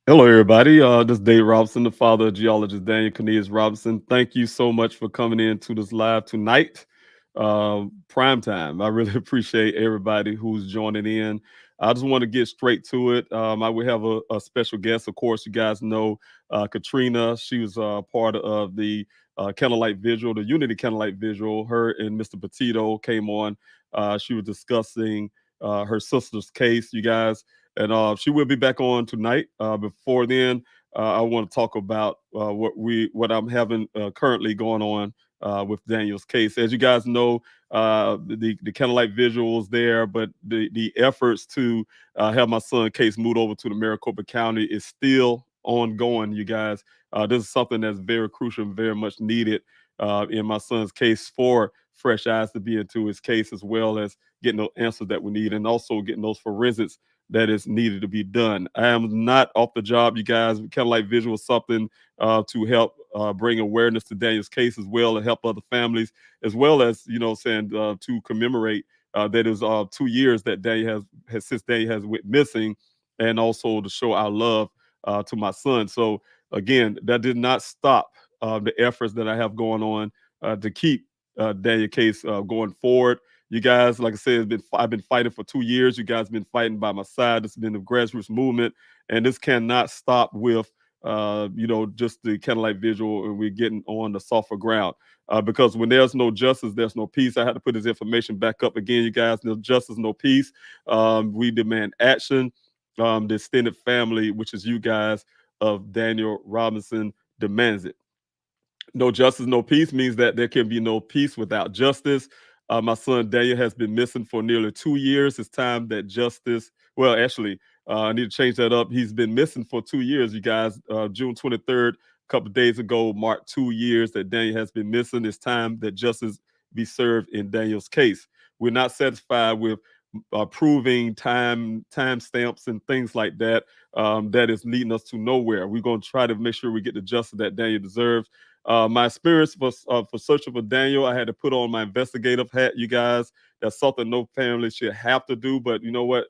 Hello, everybody. This is Dave Robinson, the father of Geologist Daniel Robinson. Thank you so much for coming in to this live tonight, prime time. I really appreciate everybody who's joining in. I just want to get straight to it. I will have a special guest. Of course, you guys know Katrina. She was part of the Candlelight Vigil, the Unity Candlelight Vigil. Her and Mr. Petito came on. She was discussing her sister's case, you guys. And she will be back on tonight. Before then, I want to talk about what I'm having currently going on with Daniel's case. As you guys know, the Candlelight Vigil was there, but the efforts to have my son's case moved over to the Maricopa County is still ongoing. You guys, this is something that's very crucial and very much needed in my son's case for fresh eyes to be into his case, as well as getting the answers that we need, and also getting those forensics that is needed to be done. I am not off the job, you guys. Candlelight Vigil is something to help bring awareness to Daniel's case, as well, and help other families, as well as, to commemorate that it was 2 years that Daniel has since Daniel has went missing, and also to show our love to my son. So again, that did not stop the efforts that I have going on to keep Daniel's case going forward. You guys, like I said, I've been fighting for 2 years. You guys have been fighting by my side. It's been the grassroots movement, and this cannot stop with, just the Candlelight Vigil, and we're getting on the softer ground. Because when there's no justice, there's no peace. I had to put this information back up again, you guys. No justice, no peace. We demand action. The extended family, which is you guys, of Daniel Robinson, demands it. No justice, no peace means that there can be no peace without justice. My son Daniel has been missing for nearly 2 years. It's time that justice, well, actually, I need to change that up. He's been missing for 2 years, you guys. June 23rd, a couple of days ago, marked 2 years that Daniel has been missing. It's time that justice be served in Daniel's case. We're not satisfied with proving time stamps and things like that. That is leading us to nowhere. We're going to try to make sure we get the justice that Daniel deserves. My experience was for searching for Daniel. I had to put on my investigative hat, you guys. That's something no family should have to do. But you know what?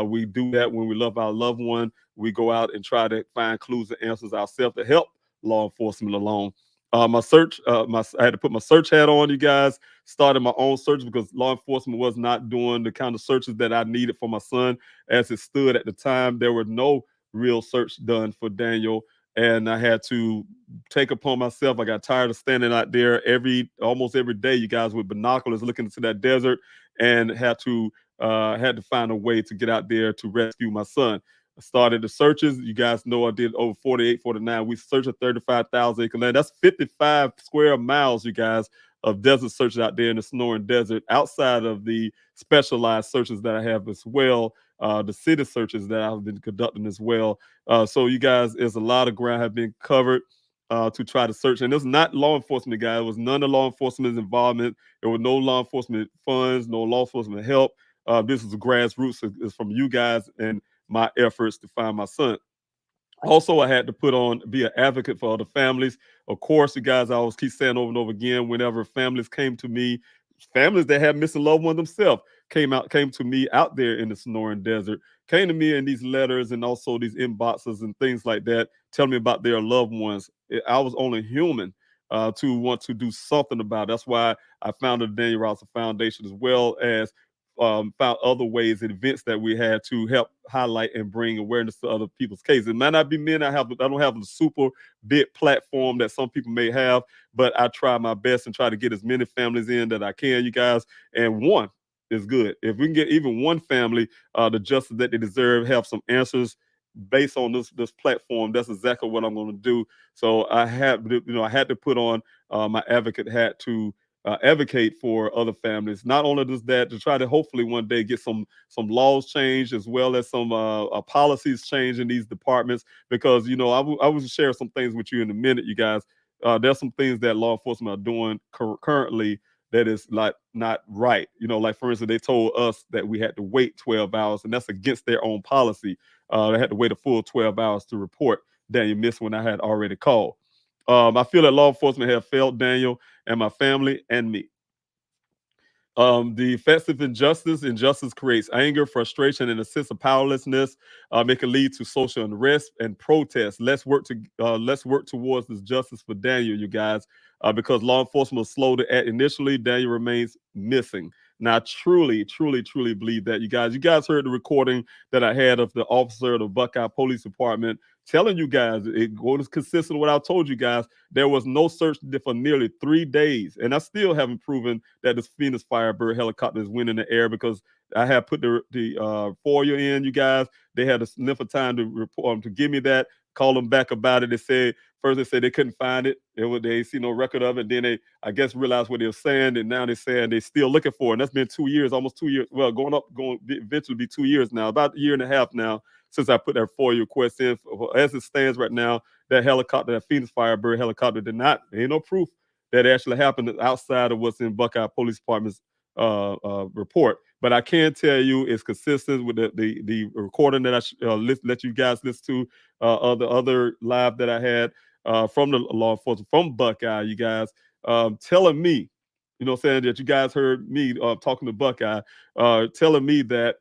We do that when we love our loved one. We go out and try to find clues and answers ourselves to help law enforcement along. My search, I had to put my search hat on, you guys. Started my own search because law enforcement was not doing the kind of searches that I needed for my son. As it stood at the time, there were no real search done for Daniel, and I had to take upon myself. I got tired of standing out there almost every day, you guys, with binoculars looking into that desert, and had to find a way to get out there to rescue my son. I started the searches. You guys know I did over 48, 49. We searched a 35,000 acre land. That's 55 square miles, you guys, of desert searches out there in the Sonoran Desert, outside of the specialized searches that I have as well, the city searches that I've been conducting as well. So you guys, there's a lot of ground have been covered to try to search. And it's not law enforcement, guys. It was none of law enforcement's involvement. There were no law enforcement funds, no law enforcement help. This is a grassroots. It's from you guys and my efforts to find my son. Also, I had to be an advocate for other families. Of course, you guys, I always keep saying over and over again, whenever families came to me, families that have missing loved ones themselves came to me out there in the Sonoran Desert, came to me in these letters and also these inboxes and things like that, telling me about their loved ones. I was only human to want to do something about it. That's why I founded the Daniel Robinson Foundation, as well as found other ways and events that we had to help highlight and bring awareness to other people's cases. It might not be me. I don't have the super big platform that some people may have, but I try my best and try to get as many families in that I can, you guys. And one is good. If we can get even one family the justice that they deserve, have some answers based on this platform, that's exactly what I'm going to do. So I had to put on my advocate hat to advocate for other families. Not only does that, to try to hopefully one day get some laws changed, as well as some policies changed in these departments. Because I will share some things with you in a minute, you guys. There's some things that law enforcement are doing currently that is like not right. Like for instance, they told us that we had to wait 12 hours, and that's against their own policy. They had to wait a full 12 hours to report Daniel missed when I had already called. I feel that law enforcement have failed Daniel and my family and me. The effects of injustice creates anger, frustration, and a sense of powerlessness. It can lead to social unrest and protest. Let's work towards this justice for Daniel, you guys, because law enforcement was slow to act initially. Daniel remains missing. Now, I truly, truly, truly believe that, you guys. You guys heard the recording that I had of the officer of the Buckeye Police Department telling you guys it was consistent with what I told you guys. There was no search for nearly 3 days, and I still haven't proven that this Phoenix Firebird helicopter is winning the air, because I have put the FOIA in, you guys. They had enough of time to report to give me that. Call them back about it. They said first they said they couldn't find it. They see no record of it. Then they, I guess, realized what they were saying, and now they're saying they're still looking for it. And that's been 2 years, almost 2 years. Well, going eventually be 2 years now, about a year and a half now since I put that FOIA request in. As it stands right now, that helicopter, that Phoenix Firebird helicopter, there ain't no proof that actually happened outside of what's in Buckeye Police Department's report. But I can tell you it's consistent with the recording that I let you guys listen to, the other live that I had from the law enforcement from Buckeye, you guys, telling me, saying that you guys heard me talking to Buckeye, telling me that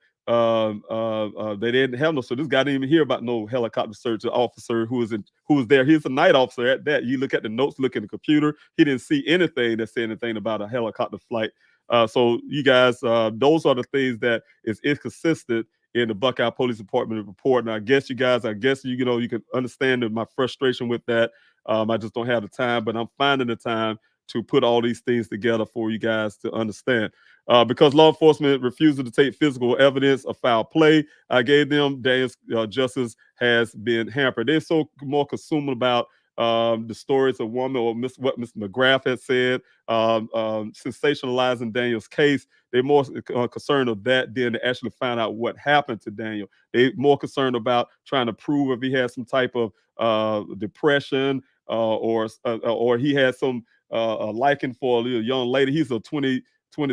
they didn't have no. So this guy didn't even hear about no helicopter search. The officer who was there, he's a night officer at that. You look at the notes, look at the computer. He didn't see anything that said anything about a helicopter flight. So you guys, those are the things that is inconsistent in the Buckeye Police Department report. And I guess you guys, you can understand my frustration with that. I just don't have the time, but I'm finding the time to put all these things together for you guys to understand. Because law enforcement refused to take physical evidence of foul play I gave them, Daniel's justice has been hampered. They're so more consumed about the stories of woman or what Mr. McGrath had said, sensationalizing Daniel's case. They're more concerned of that than to actually find out what happened to Daniel. They're more concerned about trying to prove if he had some type of depression, or he had some a liking for a young lady. He's a 20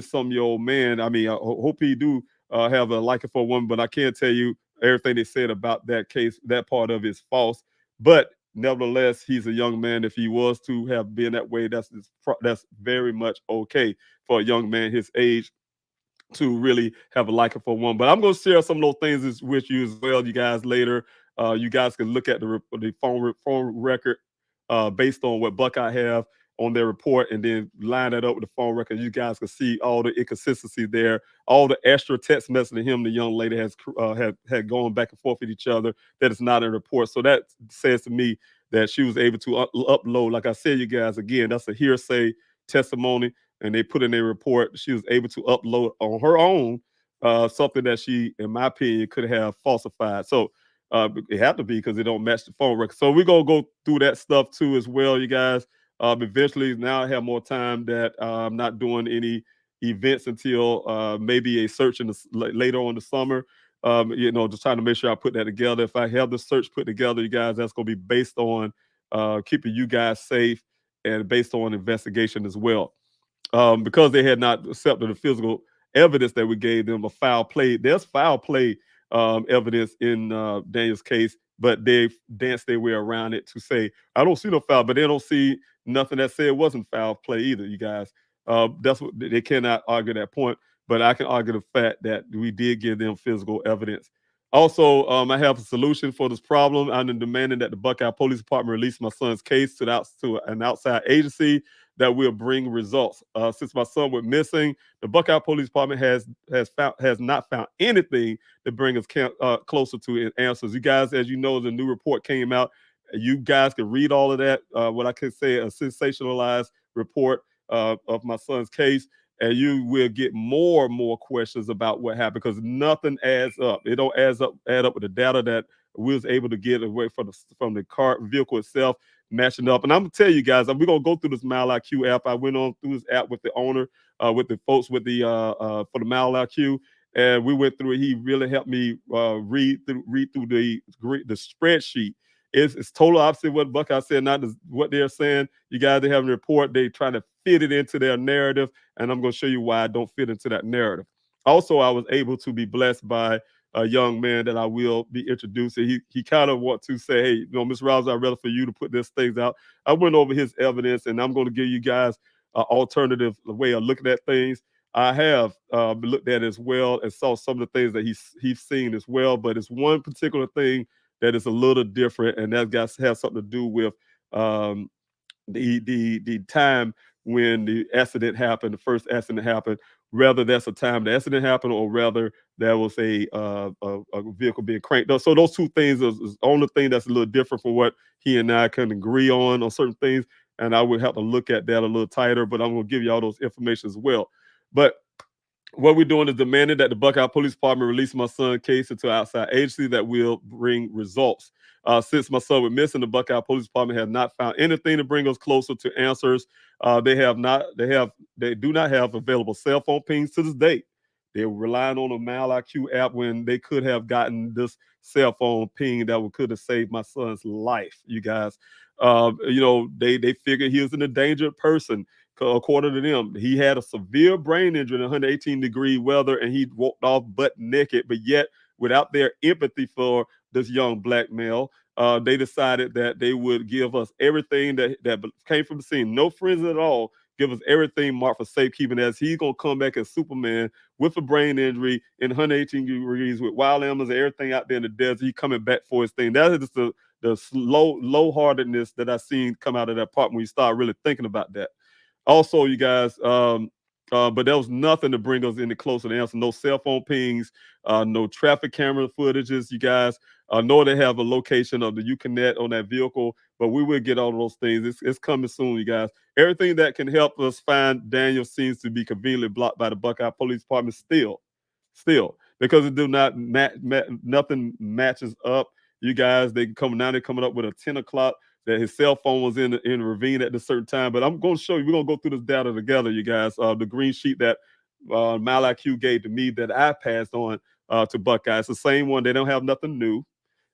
some year old man. I mean, I hope he do have a liking for a woman, but I can't tell you everything they said about that case. That part of it is false. But nevertheless, he's a young man. If he was to have been that way, that's very much okay for a young man his age to really have a liking for one. But I'm going to share some of those things with you as well, you guys, later. You guys can look at the phone record based on what Buckeye have on their report, and then line that up with the phone record. You guys can see all the inconsistencies there, all the extra text messaging him, the young lady has had gone back and forth with each other that is not in a report. So that says to me that she was able to upload. Like I said, you guys, again, that's a hearsay testimony, and they put in a report. She was able to upload on her own something that she, in my opinion, could have falsified. So it had to be because it don't match the phone record. So we're gonna go through that stuff too as well, you guys. Eventually, now I have more time that I'm not doing any events until maybe a search in later on the summer. Just trying to make sure I put that together. If I have the search put together, you guys, that's going to be based on keeping you guys safe and based on investigation as well. Because they had not accepted the physical evidence that we gave them of foul play. There's foul play evidence in Daniel's case, but they danced their way around it to say, I don't see no foul, but they don't see nothing that said it wasn't foul play either, you guys. That's what they cannot argue that point, but I can argue the fact that we did give them physical evidence. Also, I have a solution for this problem. I'm demanding that the Buckeye Police Department release my son's case to an outside agency that will bring results. Since my son went missing, the Buckeye Police Department has not found anything to bring us closer to answers. You guys, as you know, the new report came out. You guys can read all of that. What I can say, a sensationalized report of my son's case, and you will get more and more questions about what happened because nothing adds up. It don't add up with the data that we was able to get away from the car vehicle itself matching up. And I'm gonna tell you guys, we're gonna go through this Mile IQ app. I went on through this app with the owner, with the folks with the for the Mile IQ, and we went through it. He really helped me read through the spreadsheet. It's total opposite what Buckeye said, not what they're saying. You guys, they have a report. They try to fit it into their narrative, and I'm going to show you why I don't fit into that narrative. Also, I was able to be blessed by a young man that I will be introducing. He kind of want to say, hey, Mr. Rouse, I'd rather for you to put this things out. I went over his evidence, and I'm going to give you guys an alternative way of looking at things. I have looked at it as well and saw some of the things that he's seen as well, but it's one particular thing that is a little different, and that has something to do with the time when the accident happened, the first accident happened. Whether that's a time the accident happened, or rather there was a vehicle being cranked up. So those two things is the only thing that's a little different from what he and I can agree on certain things. And I would have to look at that a little tighter, but I'm going to give you all those information as well. But what we're doing is demanding that the Buckeye Police Department release my son's case into outside agency that will bring results. Since my son was missing, the Buckeye Police Department have not found anything to bring us closer to answers. They do not have available cell phone pings to this date. They're relying on a Mile IQ app when they could have gotten this cell phone ping that could have saved my son's life. You guys, they figured he was an endangered person. According to them, he had a severe brain injury in 118-degree weather, and he walked off butt naked. But yet, without their empathy for this young black male, they decided that they would give us everything that came from the scene. No friends at all. Give us everything marked for safekeeping, as he's going to come back as Superman with a brain injury in 118 degrees with wild animals and everything out there in the desert. He coming back for his thing. That is the low-heartedness that I seen come out of that part when you start really thinking about that. Also, you guys, but there was nothing to bring us any closer to answer. No cell phone pings, no traffic camera footages, you guys. Nor they have a location of the Uconnect on that vehicle, but we will get all of those things. It's coming soon, you guys. Everything that can help us find Daniel seems to be conveniently blocked by the Buckeye Police Department still, because it do not nothing matches up. You guys, they're coming up with a 10 o'clock that his cell phone was in the ravine at a certain time. But I'm going to show you. We're going to go through this data together, you guys. The green sheet that Mal IQ gave to me that I passed on to Buckeye. It's the same one. They don't have nothing new.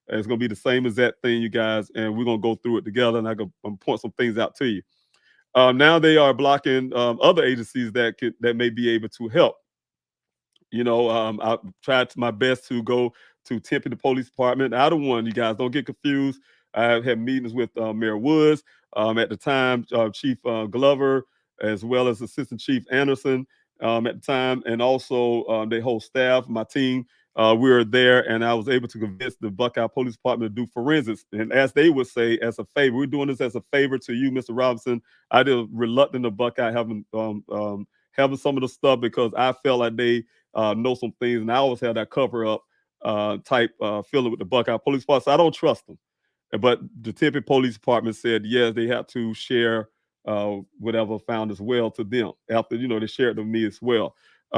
It's going to be the same exact thing, you guys, and we're going to go through it together, and I'm going to point some things out to you. Now they are blocking other agencies that may be able to help. You know, I tried my best to go to Tempe, the police department. Out of one, you guys don't get confused. I had meetings with Mayor Woods, at the time, Chief Glover, as well as Assistant Chief Anderson at the time, and also their whole staff, my team. We were there, and I was able to convince the Buckeye Police Department to do forensics. And as they would say, as a favor, we're doing this as a favor to you, Mr. Robinson. I did reluctant to Buckeye having some of the stuff because I felt like they know some things, and I always had that cover up type feeling with the Buckeye Police Department. So I don't trust them. But the Tempe Police Department said yes, they have to share whatever found as well to them after they shared it with me as well.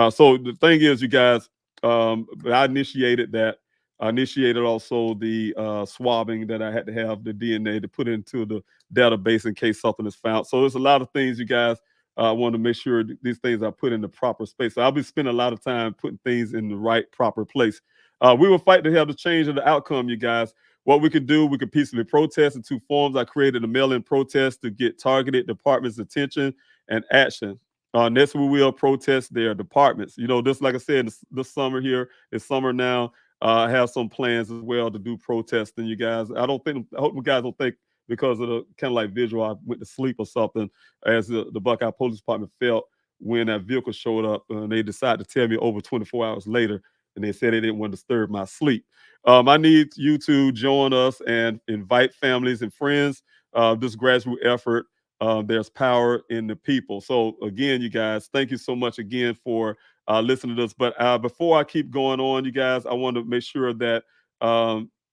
So the thing is, you guys, I initiated that. I initiated also the swabbing that I had to have the DNA to put into the database in case something is found. So there's a lot of things, you guys. I want to make sure these things are put in the proper space. So I'll be spending a lot of time putting things in the right, proper place. We will fight to have the change of the outcome, you guys. What we could do, we could peacefully protest in two forms. I created a mail-in protest to get targeted departments' attention and action. Next, we will protest their departments. Just like I said, this summer here, it's summer now. I have some plans as well to do protesting, you guys. I hope you guys don't think because of the Candlelight Vigil I went to sleep or something, as the Buckeye Police Department felt when that vehicle showed up. And they decided to tell me over 24 hours later, and they said they didn't want to disturb my sleep. I need you to join us and invite families and friends. This grassroots effort, there's power in the people. So again, you guys, thank you so much again for listening to this. But before I keep going on, you guys, I want to make sure that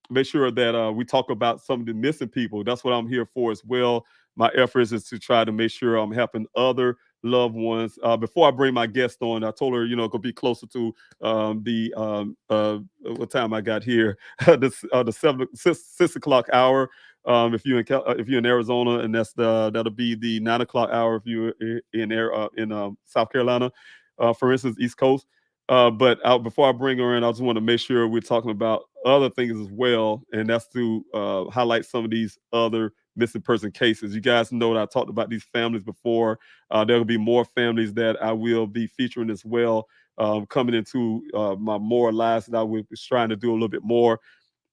we talk about some of the missing people. That's what I'm here for as well. My efforts is to try to make sure I'm helping other loved ones. Before I bring my guest on, I told her, could be closer to what time I got here, the 6 o'clock hour. If you're in Arizona, and that'll be the 9 o'clock hour if you're in South Carolina, for instance, East Coast. But before I bring her in, I just want to make sure we're talking about other things as well, and that's to highlight some of these other missing person cases. You guys know that I talked about these families before. There will be more families that I will be featuring as well, coming into my more lives that I was trying to do a little bit more.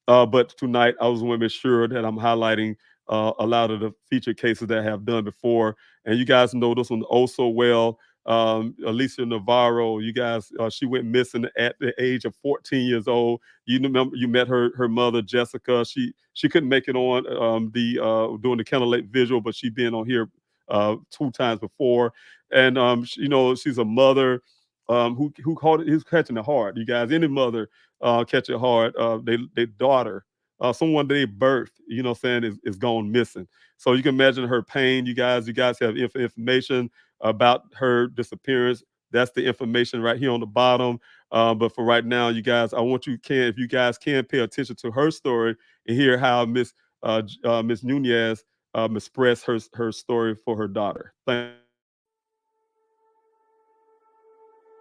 But tonight, I was want to make sure that I'm highlighting a lot of the featured cases that I have done before. And you guys know this one also well. Alicia Navarro, you guys, she went missing at the age of 14 years old. You remember, you met her mother, Jessica. She couldn't make it on doing the Candlelight Vigil, but she been on here 2 times before. And she's a mother who called it, who's catching it hard. You guys, any mother catch it hard. They daughter, someone they birthed, is gone missing. So you can imagine her pain. You guys have information about her disappearance. That's the information right here on the bottom. But for right now, you guys, I want if you guys can pay attention to her story and hear how Miss Nunez expressed her story for her daughter. Thank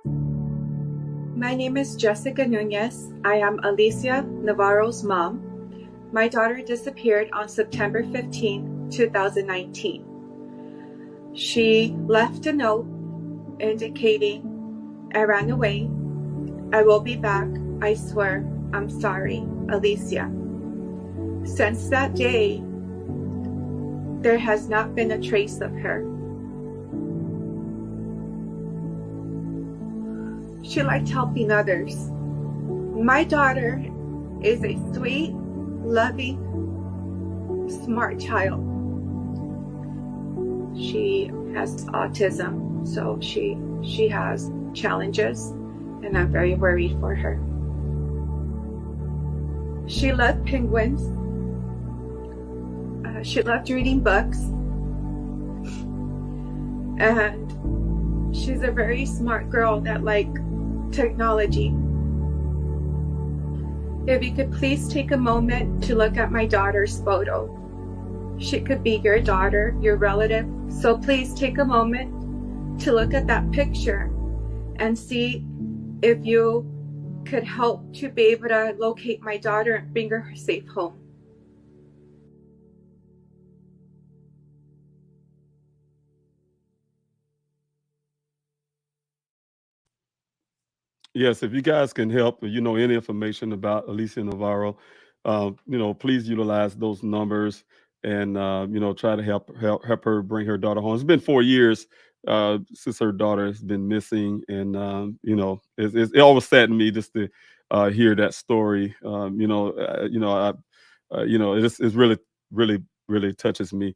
you. My name is Jessica Nunez. I am Alicia Navarro's mom. My daughter disappeared on September 15, 2019. She left a note indicating, "I ran away. I will be back. I swear. I'm sorry, Alicia." Since that day, there has not been a trace of her. She liked helping others. My daughter is a sweet, loving, smart child. She has autism, so she has challenges, and I'm very worried for her. She loved penguins. She loved reading books. And she's a very smart girl that liked technology. If you could please take a moment to look at my daughter's photo. She could be your daughter, your relative. So please take a moment to look at that picture and see if you could help to be able to locate my daughter and bring her safe home. Yes, if you guys can help, or you know any information about Alicia Navarro, please utilize those numbers and try to help her bring her daughter home. It's been 4 years since her daughter has been missing, and it always saddened me just to hear that story. It's really, really, really touches me.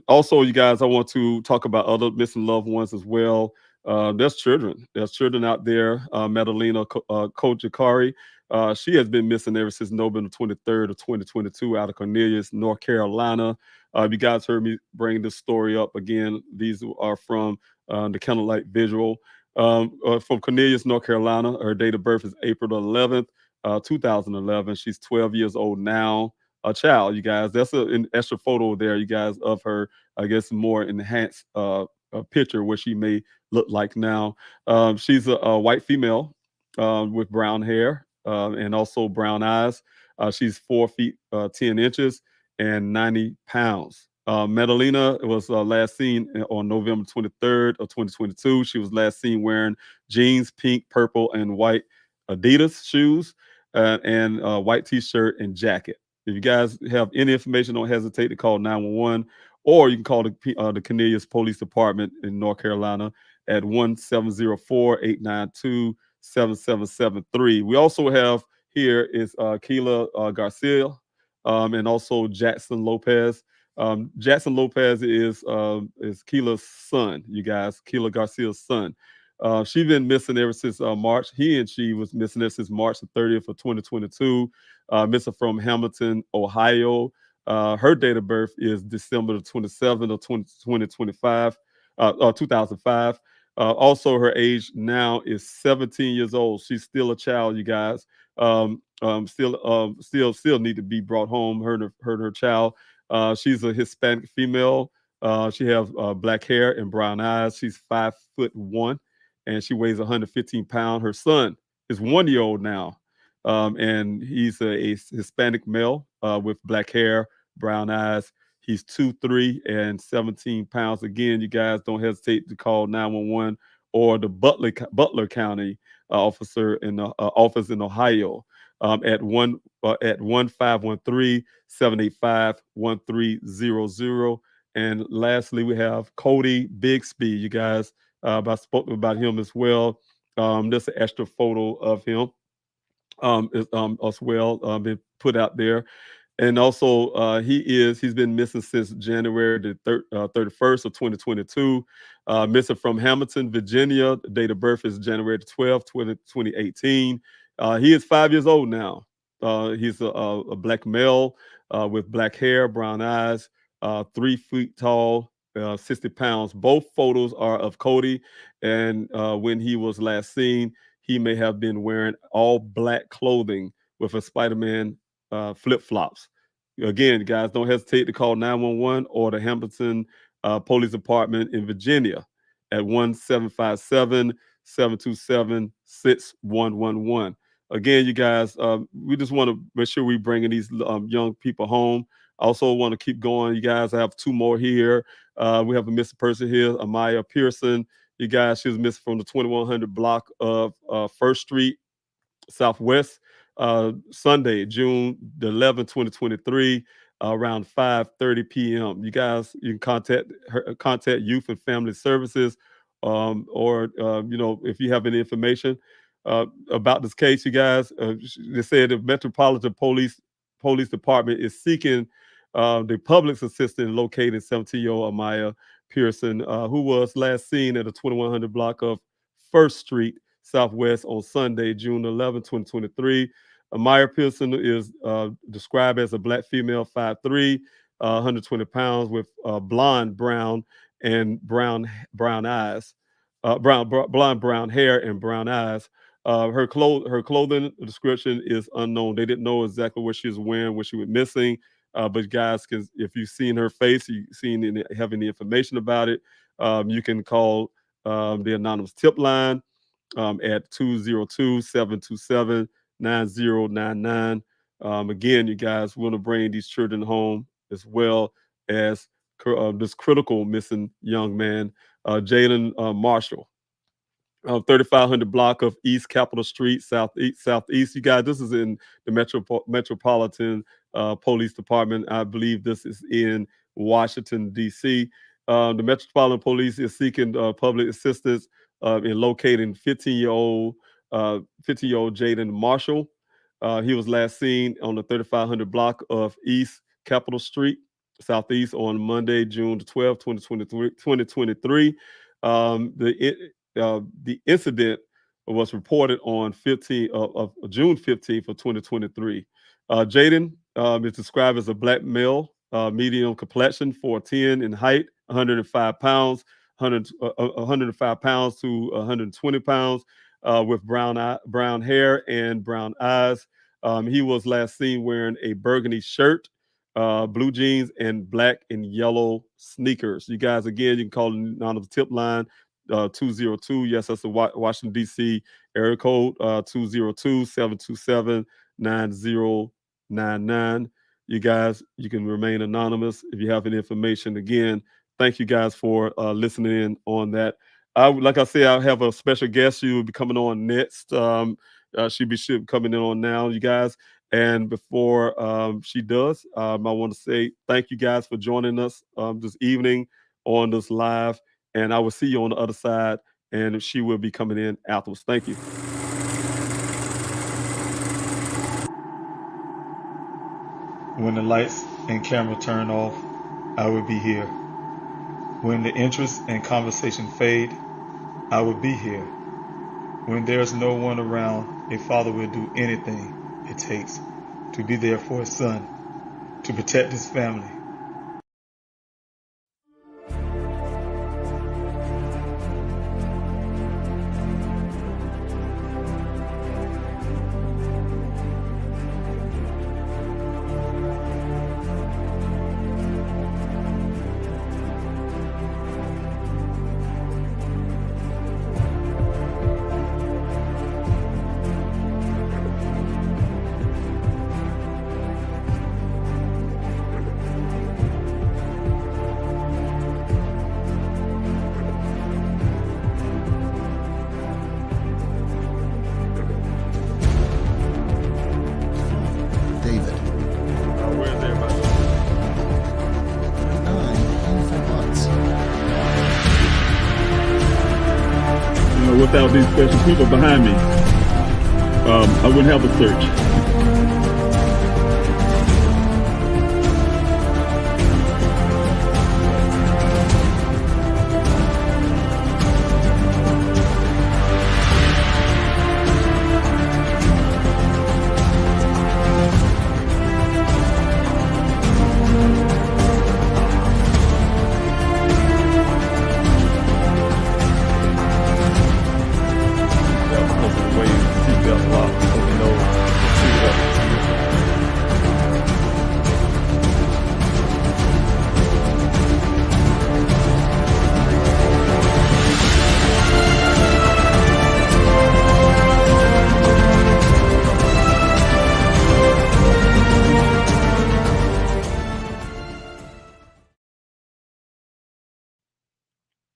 Also, you guys, I want to talk about other missing loved ones as well. There's children. There's children out there. Madalena Kojakari. She has been missing ever since November 23rd of 2022 out of Cornelius, North Carolina. You guys heard me bring this story up again. These are from the Candlelight Vigil. From Cornelius, North Carolina. Her date of birth is April the 11th, 2011. She's 12 years old now. A child, you guys. That's an extra photo there, you guys, of her, I guess, more enhanced picture where she may look like now. She's a white female with brown hair and also brown eyes. She's 4 feet 10 inches and 90 pounds. Madalena was last seen on November 23rd of 2022. She was last seen wearing jeans, pink, purple, and white Adidas shoes and a white t-shirt and jacket. If you guys have any information, don't hesitate to call 911, or you can call the Cornelius Police Department in North Carolina at 1-704-892-7773. We also have here is Keila Garcia and also Jackson Lopez. Jackson Lopez is Keela's son, you guys, Keila Garcia's son. She's been missing ever since March. He and she was missing ever since March the 30th of 2022. Missing from Hamilton, Ohio. Her date of birth is December the 27th of 2025, 2005. Also, her age now is 17 years old. She's still a child, you guys. Still need to be brought home. Her child. She's a Hispanic female. She has black hair and brown eyes. She's 5'1", and she weighs 115 pounds. Her son is 1 year old now, and he's a Hispanic male with black hair, brown eyes. He's 2'3" and 17 pounds. Again, you guys don't hesitate to call 911 or the Butler County officer in the office in Ohio at 1-513-785-1300. And lastly, we have Cody Bixby. You guys, I spoke about him as well. There's an extra photo of him as well been put out there. And also, he's been missing since January the 31st of 2022. Missing from Hamilton, Virginia. The date of birth is January the 12th, 2018. He is 5 years old now. He's a black male with black hair, brown eyes, 3 feet tall, 60 pounds. Both photos are of Cody, and when he was last seen, he may have been wearing all black clothing with a Spider-Man flip flops. Again, guys, don't hesitate to call 911 or the Hamilton Police Department in Virginia at 1-757-727-6111. Again, you guys, we just want to make sure we bringing these young people home. I also want to keep going. You guys, I have two more here. We have a missing person here, Amaya Pearson. You guys, she was missing from the 2100 block of First Street Southwest, Sunday, June the 11th, 2023, around 5:30 p.m. You guys, you can contact Youth and Family Services, or if you have any information about this case, you guys. They said the Metropolitan Police Department is seeking the public's assistance in locating 17-year-old Amaya Pearson, who was last seen at the 2100 block of First Street Southwest on Sunday, June 11, 2023. Amaya Pearson is described as a black female, 5'3", 120 pounds, with blonde, brown, and brown eyes, blonde, brown hair, and brown eyes. Her clothing description is unknown. They didn't know exactly what she was wearing, what she was missing. But guys, if you've seen her face, have any information about it, you can call the anonymous tip line at 202-727-9099. Again, you guys want to bring these children home, as well as this critical missing young man, Jalen Marshall. 3500 block of East Capitol Street, Southeast. You guys, this is in the Metropolitan Police Department. I believe this is in Washington, D.C. The Metropolitan Police is seeking public assistance in locating 15-year-old Jaden Marshall. He was last seen on the 3500 block of East Capitol Street, Southeast, on Monday, June the 12th, 2023. The incident was reported on June 15th of 2023. Jaden is described as a black male, medium complexion, 4'10" in height, 105 pounds, 105 pounds to 120 pounds, with brown hair and brown eyes. He was last seen wearing a burgundy shirt, blue jeans, and black and yellow sneakers. You guys, again, you can call the anonymous tip line 202. Yes, that's the Washington, D.C. area code, 202-727-9099. You guys, you can remain anonymous if you have any information. Again, thank you guys for listening in on that. Like I said, I have a special guest. She will be coming on next. She'll be coming in on now, you guys. And before she does, I want to say thank you guys for joining us this evening on this live. And I will see you on the other side, and she will be coming in afterwards. Thank you. When the lights and camera turn off, I will be here. When the interest and conversation fade, I will be here. When there's no one around, a father will do anything it takes to be there for his son, to protect his family. Without these special people behind me, I wouldn't have a search.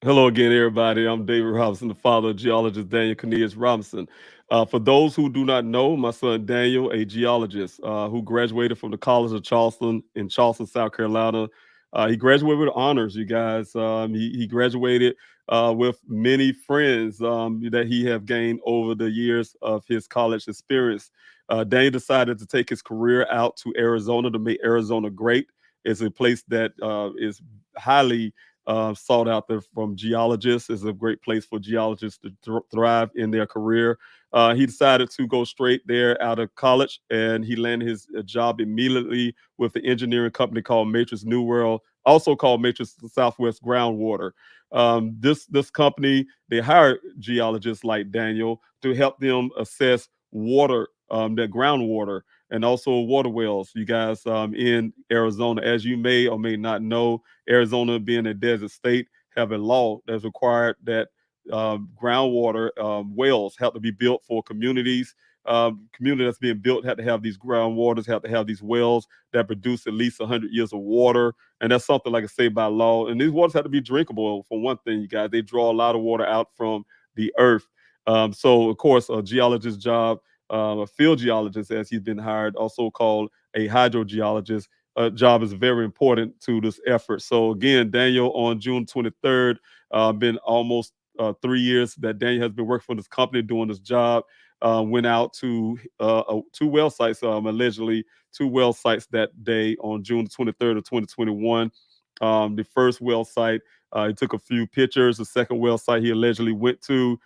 Hello again, everybody. I'm David Robinson, the father of geologist Daniel Robinson. For those who do not know, my son Daniel, a geologist who graduated from the College of Charleston in Charleston, South Carolina. He graduated with honors, you guys. He graduated with many friends that he have gained over the years of his college experience. Daniel decided to take his career out to Arizona to make Arizona great. It's a place that is highly sought out there from geologists. Is a great place for geologists to thrive in their career. He decided to go straight there out of college, and he landed his job immediately with the engineering company called Matrix New World, also called Matrix Southwest Groundwater. This company, they hired geologists like Daniel to help them assess water, their groundwater, and also water wells. You guys in Arizona, as you may or may not know, Arizona being a desert state, have a law that's required that groundwater wells have to be built for communities. Community that's being built had to have these groundwaters, have to have these wells that produce at least 100 years of water. And that's something, like I say, by law. And these waters have to be drinkable, for one thing, you guys. They draw a lot of water out from the earth. So, of course, a geologist's job, a field geologist, as he's been hired, also called a hydrogeologist, job is very important to this effort. So, again, Daniel, on June 23rd, been almost 3 years that Daniel has been working for this company doing this job. Went out to 2 well sites, allegedly 2 well sites that day on June 23rd of 2021. The first well site, he took a few pictures. The second well site he allegedly went to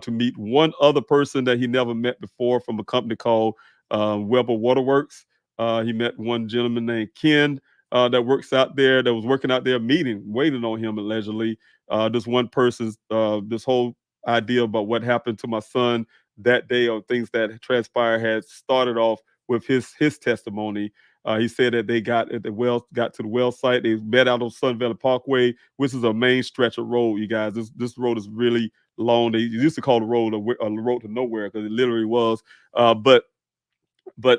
meet one other person that he never met before from a company called Weber Waterworks. He met one gentleman named Ken that works out there, that was working out there, waiting on him allegedly. This one person's this whole idea about what happened to my son that day, or things that transpired, had started off with his testimony. He said that they got to the well site. They met out on Sun Valley Parkway, which is a main stretch of road. You guys, this road is really long. They used to call the road a road to nowhere, because it literally was. But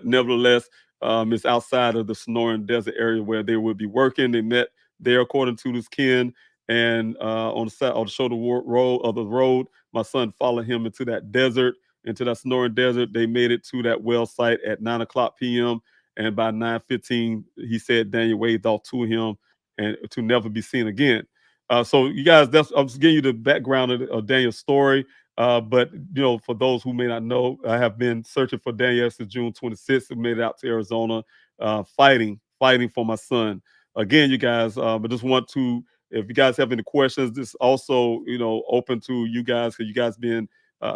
nevertheless, it's outside of the Sonoran Desert area where they would be working. They met there, according to this Ken, and on the shoulder road of the road, my son followed him into that desert, into that Sonoran Desert. They made it to that well site at 9:00 p.m. And by 9:15, he said Daniel waved off to him and to never be seen again. So you guys, I'm just giving you the background of Daniel's story. But for those who may not know, I have been searching for Daniel since June 26th. I made it out to Arizona, fighting for my son. Again, you guys, I just want to, if you guys have any questions, this also, open to you guys, because you guys been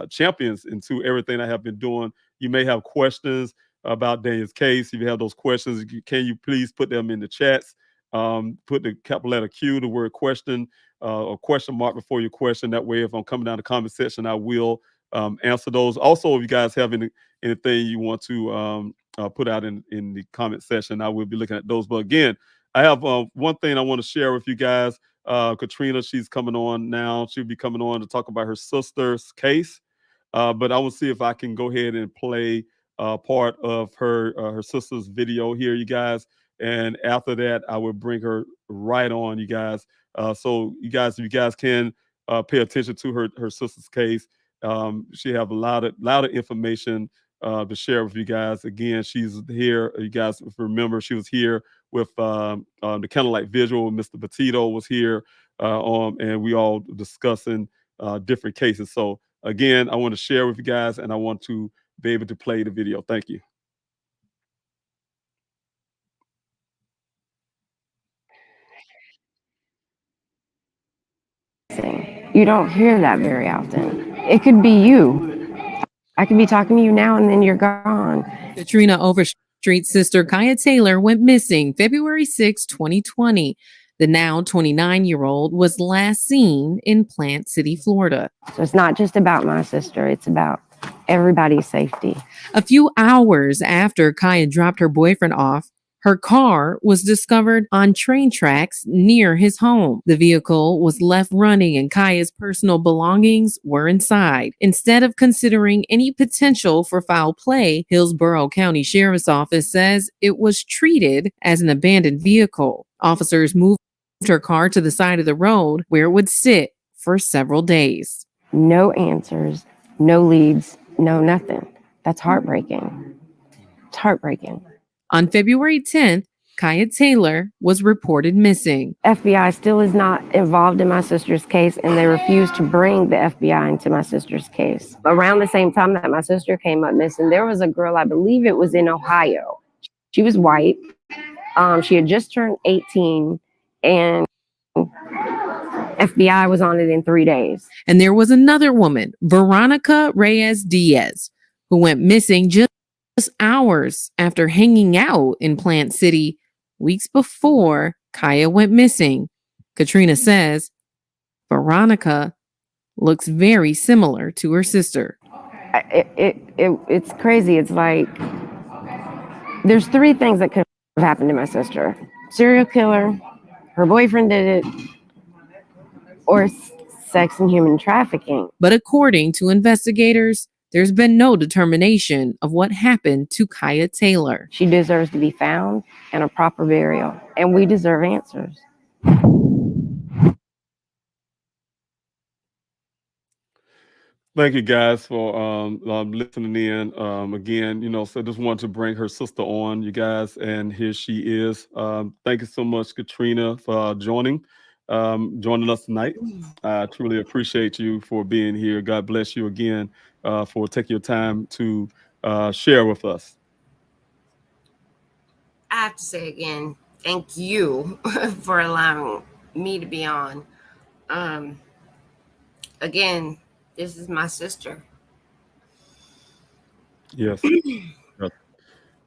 champions into everything I have been doing. You may have questions about Daniel's case. If you have those questions, can you please put them in the chats? Put the capital letter Q, the word question, or question mark before your question. That way, if I'm coming down the comment section, I will answer those. Also, if you guys have anything you want to put out in the comment section, I will be looking at those. But again, I have one thing I want to share with you guys. Katrina, she's coming on now. She'll be coming on to talk about her sister's case. But I will see if I can go ahead and play part of her sister's video here, you guys. And after that, I will bring her right on, you guys. So you guys, if you guys can pay attention to her sister's case, she have a lot of information to share with you guys. Again, she's here. You guys, if you remember, she was here with the Candlelight Vigil. Mr. Petito was here, and we all discussing different cases. So again, I want to share with you guys, and I want to be able to play the video. Thank you. You don't hear that very often. It could be you. I could be talking to you now and then you're gone. Katrina Overstreet's sister, Kaya Taylor, went missing February 6, 2020. The now 29-year-old was last seen in Plant City, Florida. So it's not just about my sister. It's about everybody's safety. A few hours after Kaya dropped her boyfriend off, her car was discovered on train tracks near his home. The vehicle was left running and Kaya's personal belongings were inside. Instead of considering any potential for foul play, Hillsborough County Sheriff's Office says it was treated as an abandoned vehicle. Officers moved her car to the side of the road where it would sit for several days. No answers, no leads, no nothing. That's heartbreaking. It's heartbreaking. On February 10th, Kaya Taylor was reported missing. FBI still is not involved in my sister's case, and they refuse to bring the FBI into my sister's case. Around the same time that my sister came up missing, there was a girl, I believe it was in Ohio. She was white. She had just turned 18, and FBI was on it in 3 days. And there was another woman, Veronica Reyes Diaz, who went missing just hours after hanging out in Plant City weeks before Kaya went missing. Katrina says Veronica looks very similar to her sister. It's crazy. It's like There's three things that could have happened to my sister: serial killer, her boyfriend did it, or sex and human trafficking. But according to investigators, there's been no determination of what happened to Kaya Taylor. She deserves to be found and a proper burial, and we deserve answers. Thank you guys for listening in. Again, so just wanted to bring her sister on, you guys, and here she is. Thank you so much, Katrina, for joining us tonight. I truly appreciate you for being here. God bless you again for taking your time to share with us. I have to say again, thank you for allowing me to be on. Again, this is my sister. Yes. Yes.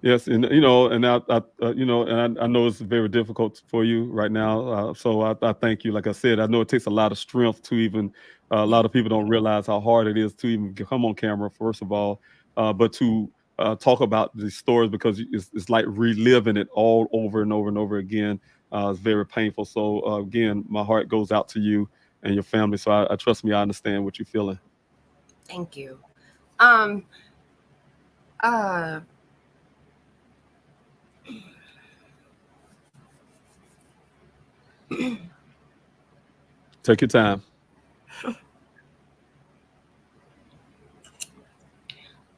Yes, and and I know it's very difficult for you right now. So I thank you. Like I said, I know it takes a lot of strength to even. A lot of people don't realize how hard it is to even come on camera. First of all, but to talk about these stories because it's like reliving it all over and over and over again. It's very painful. So again, my heart goes out to you and your family. So I trust me, I understand what you're feeling. Thank you. Um. Uh. Take your time.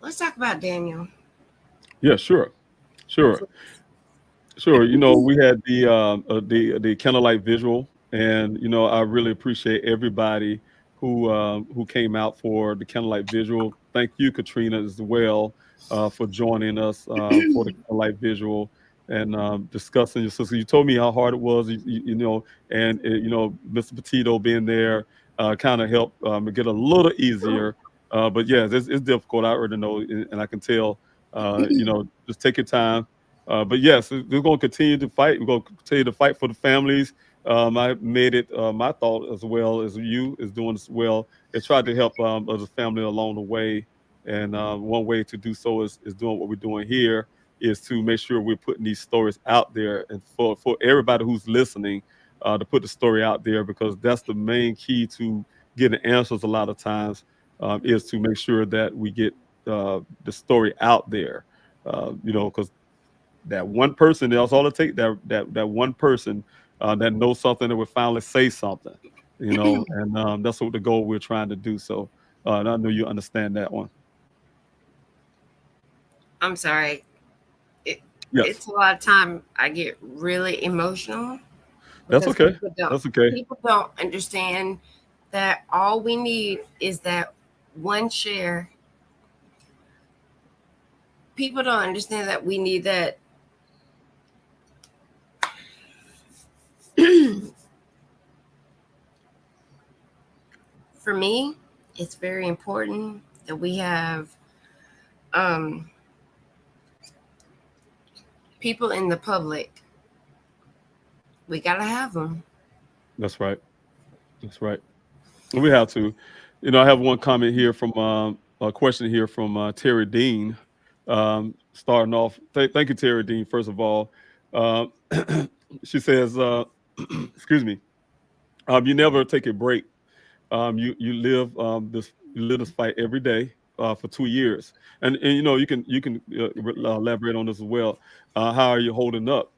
Let's talk about Daniel. Yeah, sure. Sure. Sure. We had the Candlelight Visual, and I really appreciate everybody who came out for the Candlelight Visual. Thank you, Katrina, as well, for joining us for the Candlelight Visual and discussing your sister. You told me how hard it was, and Mr. Petito being there kind of helped get a little easier. But yeah, it's difficult. I already know, and I can tell. Just take your time. But yes, we're going to continue to fight. We're going to continue to fight for the families. I made it my thought as well as you is doing as well. Is tried to help other family along the way, and one way to do so is doing what we're doing here is to make sure we're putting these stories out there, and for everybody who's listening, to put the story out there because that's the main key to getting answers. A lot of times is to make sure that we get the story out there. Because that one person, that's all it takes. That one person that knows something that will finally say something, and that's what the goal we're trying to do. So and I know you understand that one. I'm sorry. Yes, It's a lot of time I get really emotional that's because okay. That's okay. people don't understand that all we need is that one share. People don't understand that we need that. For me, it's very important that we have people in the public. We gotta have them. That's right. That's right. We have to. I have one comment here from a question here from Terry Dean. Starting off, thank you, Terry Dean. First of all, uh, she says, "Excuse me. You never take a break. You live this fight every day for 2 years, and you can elaborate on this as well. How are you holding up?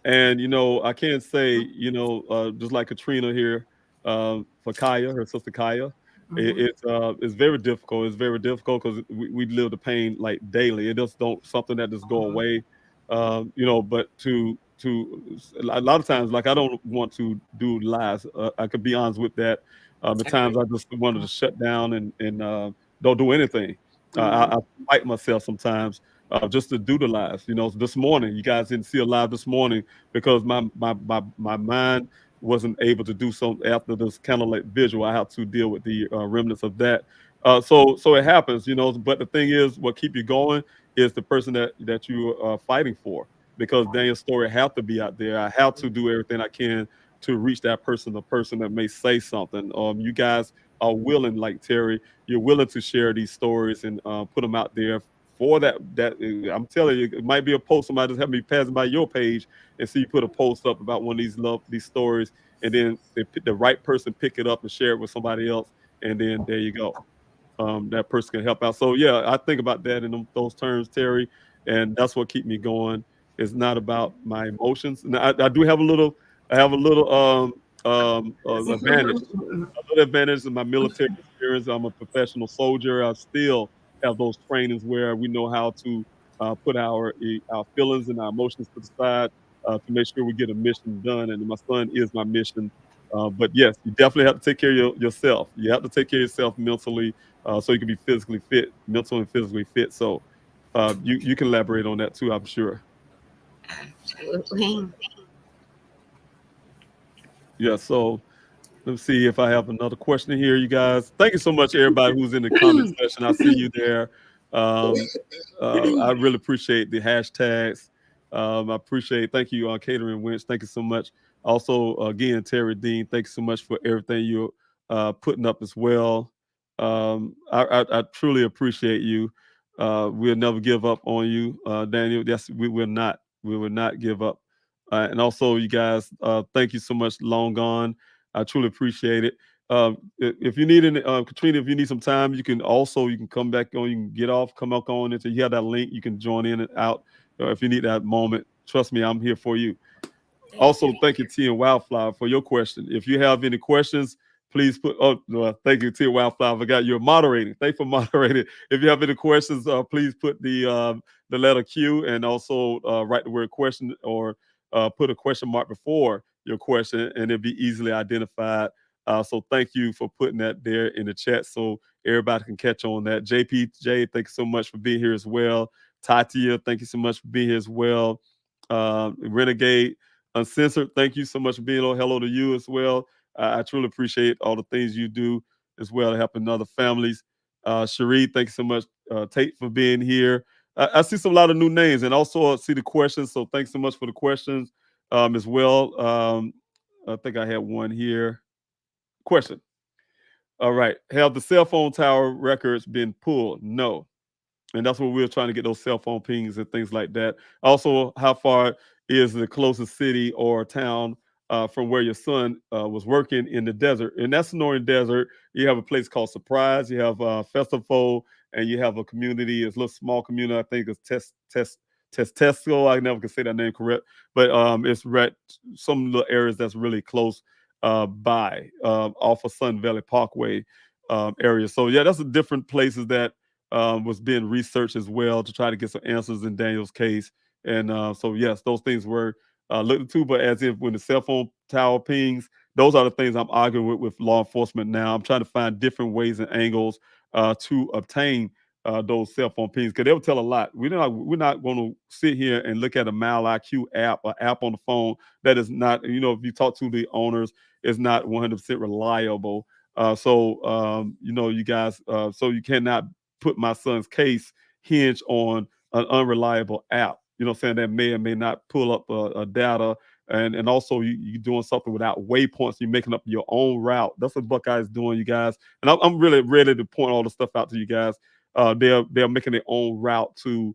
And I can't say just like Katrina here for Kaya, her sister Kaya, it's very difficult. It's very difficult because we live the pain like daily. It just don't something that just go away. But a lot of times, like I don't want to do lives. I could be honest with that. At times, I just wanted to shut down and don't do anything. I fight myself sometimes just to do the lives. This morning, you guys didn't see a live this morning because my mind wasn't able to do so after this candlelight visual. I have to deal with the remnants of that. So it happens. But the thing is, what keep you going is the person that you are fighting for. Because Daniel's story have to be out there. I have to do everything I can to reach that person, the person that may say something. You guys are willing, like Terry, you're willing to share these stories and put them out there before that, I'm telling you, it might be a post. Somebody just have me passing by your page and see you put a post up about one of these stories, and then the right person pick it up and share it with somebody else, and then there you go. That person can help out. So yeah, I think about that in those terms, Terry, and that's what keep me going. It's not about my emotions. And I do have a little, advantage. A little advantage in my military experience. I'm a professional soldier. I still have those trainings where we know how to put our feelings and our emotions to the side to make sure we get a mission done. And my son is my mission. But yes, you definitely have to take care of yourself. You have to take care of yourself mentally so you can be physically fit, mentally and physically fit. So you can elaborate on that too, I'm sure. Absolutely. Yeah. So let's see if I have another question here, you guys. Thank you so much, everybody who's in the comment section. I see you there. Um, I really appreciate the hashtags. I appreciate. Thank you, Catering Winch. Thank you so much. Also, again, Terry Dean. Thank you so much for everything you're putting up as well. I truly appreciate you. We'll never give up on you, Daniel. Yes, we will not. We will not give up. And also, you guys, thank you so much, Long Gone. I truly appreciate it. If you need any, Katrina, if you need some time, you can come back on. You can get off, come back on until you have that link. You can join in and out if you need that moment. Trust me, I'm here for you. Also, thank you, T and Wildflower, for your question. If you have any questions, please put. Oh, no, thank you, T and Wildflower. I forgot you're moderating. Thank you for moderating. If you have any questions, please put the letter Q and also write the word question or put a question mark before your question, and it'll be easily identified. So thank you for putting that there in the chat so everybody can catch on that. JPJ, thank you so much for being here as well. Tatia, thank you so much for being here as well. Renegade. Uncensored, thank you so much for being on. Hello to you as well. I truly appreciate all the things you do as well, helping other families. Cherie, thanks so much. Tate for being here. I see some lot of new names, and also I see the questions. So thanks so much for the questions as well. I think I had one here. Question. All right. Have the cell phone tower records been pulled? No. And that's what we're trying to get those cell phone pings and things like that. Also, how far is the closest city or town from where your son was working in the desert? In that Sonoran Desert, you have a place called Surprise. You have Festival, and you have a community. It's a little small community. I think it's Tesco. I never can say that name correct, but it's right some little areas that's really close by off of Sun Valley Parkway area. So yeah, that's the different places that was being researched as well to try to get some answers in Daniel's case. And so, yes, those things were looked into, but as if when the cell phone tower pings, those are the things I'm arguing with law enforcement now. I'm trying to find different ways and angles to obtain those cell phone pings because they'll tell a lot. We're not going to sit here and look at a Mal IQ app, or app on the phone that is not, if you talk to the owners, is not 100% reliable. You guys, so you cannot put my son's case hinge on an unreliable app. You know what I'm saying? That may or may not pull up a data. And also you're doing something without waypoints. You're making up your own route. That's what Buckeye's doing, you guys. And I'm really ready to point all the stuff out to you guys. They're making their own route to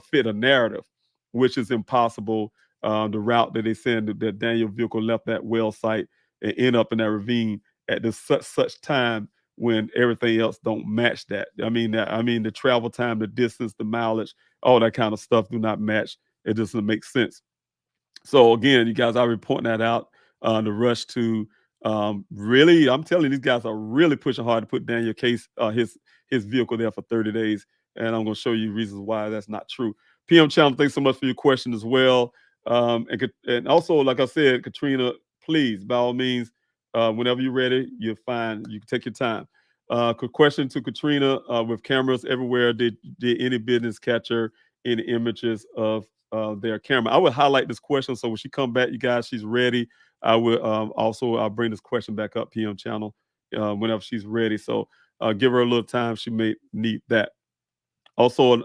fit a narrative, which is impossible. The route that they send that Daniel vehicle left that well site and end up in that ravine at this such time when everything else don't match that. I mean the travel time, the distance, the mileage, all that kind of stuff do not match. It doesn't make sense. So again, you guys, I already pointing that out. The rush to really, I'm telling you, these guys are really pushing hard to put Daniel Case his vehicle there for 30 days. And I'm going to show you reasons why that's not true. PM Channel, thanks so much for your question as well. And also, like I said, Katrina, please, by all means, whenever you're ready, you're fine. You can take your time. Question to Katrina: with cameras everywhere, did any business capture any images of their camera? I would highlight this question so when she come back, you guys, she's ready. I will I'll bring this question back up PM Channel whenever she's ready. So give her a little time. She may need that. Also,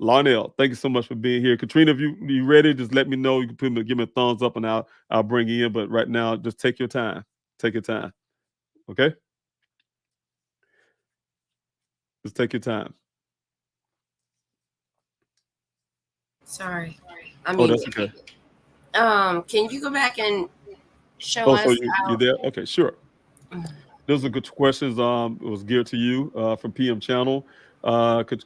Larnell, thank you so much for being here. Katrina, if you ready, just let me know. You can give me a thumbs up and I'll bring you in. But right now, just take your time. Take your time. Okay? Just take your time. Sorry. I Oh, mean, that's okay. can you go back and show Oh, so us you how? there? Okay, sure. Mm. Those are good questions. It was geared to you from PM Channel.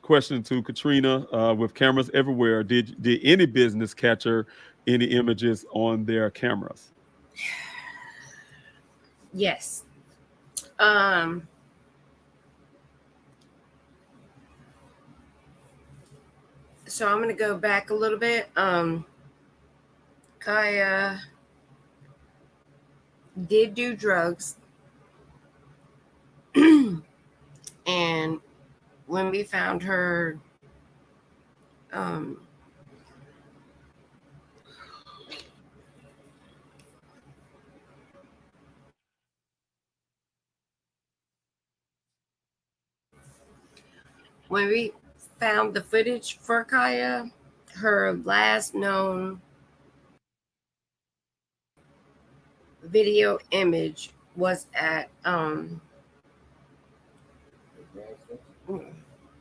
Question to Katrina: with cameras everywhere, did any business capture any images on their cameras? Yes. Um, so I'm gonna go back a little bit. Kaya did do drugs, and when we found her, um, when we found the footage for Kaya, her last known video image was at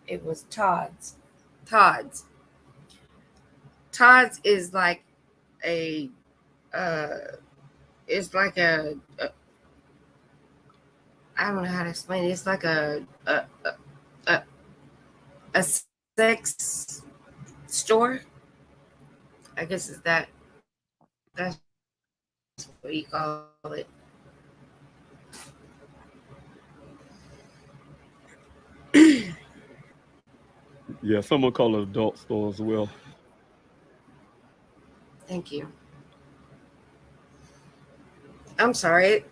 it was Todd's. Todd's. Todd's is like a it's like a I don't know how to explain it. It's like a sex store. I guess is that's what you call it. Yeah, someone call it adult store as well. Thank you. I'm sorry.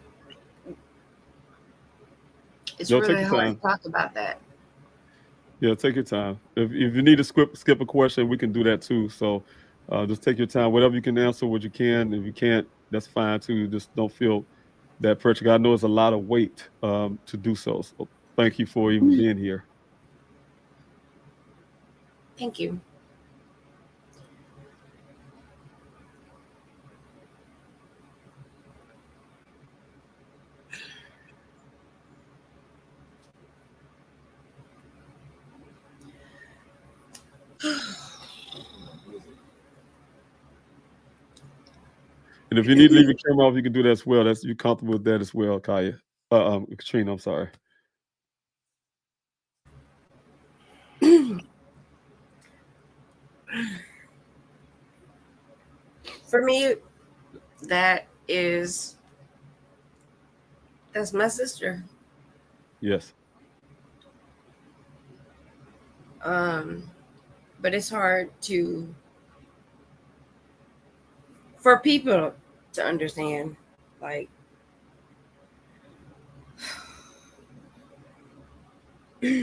It's No, take really your hard time. to talk about that. Yeah, take your time. If you need to skip a question, we can do that too. So just take your time. Whatever you can answer, what you can. If you can't, that's fine too. Just don't feel that pressure. I know it's a lot of weight to do so. So thank you for even being here. Thank you. And if you need to leave your camera off, you can do that as well. That's you comfortable with that as well, Kaya. Katrina, I'm sorry. For me, that's my sister. Yes. But it's hard for people to understand. Like, yeah,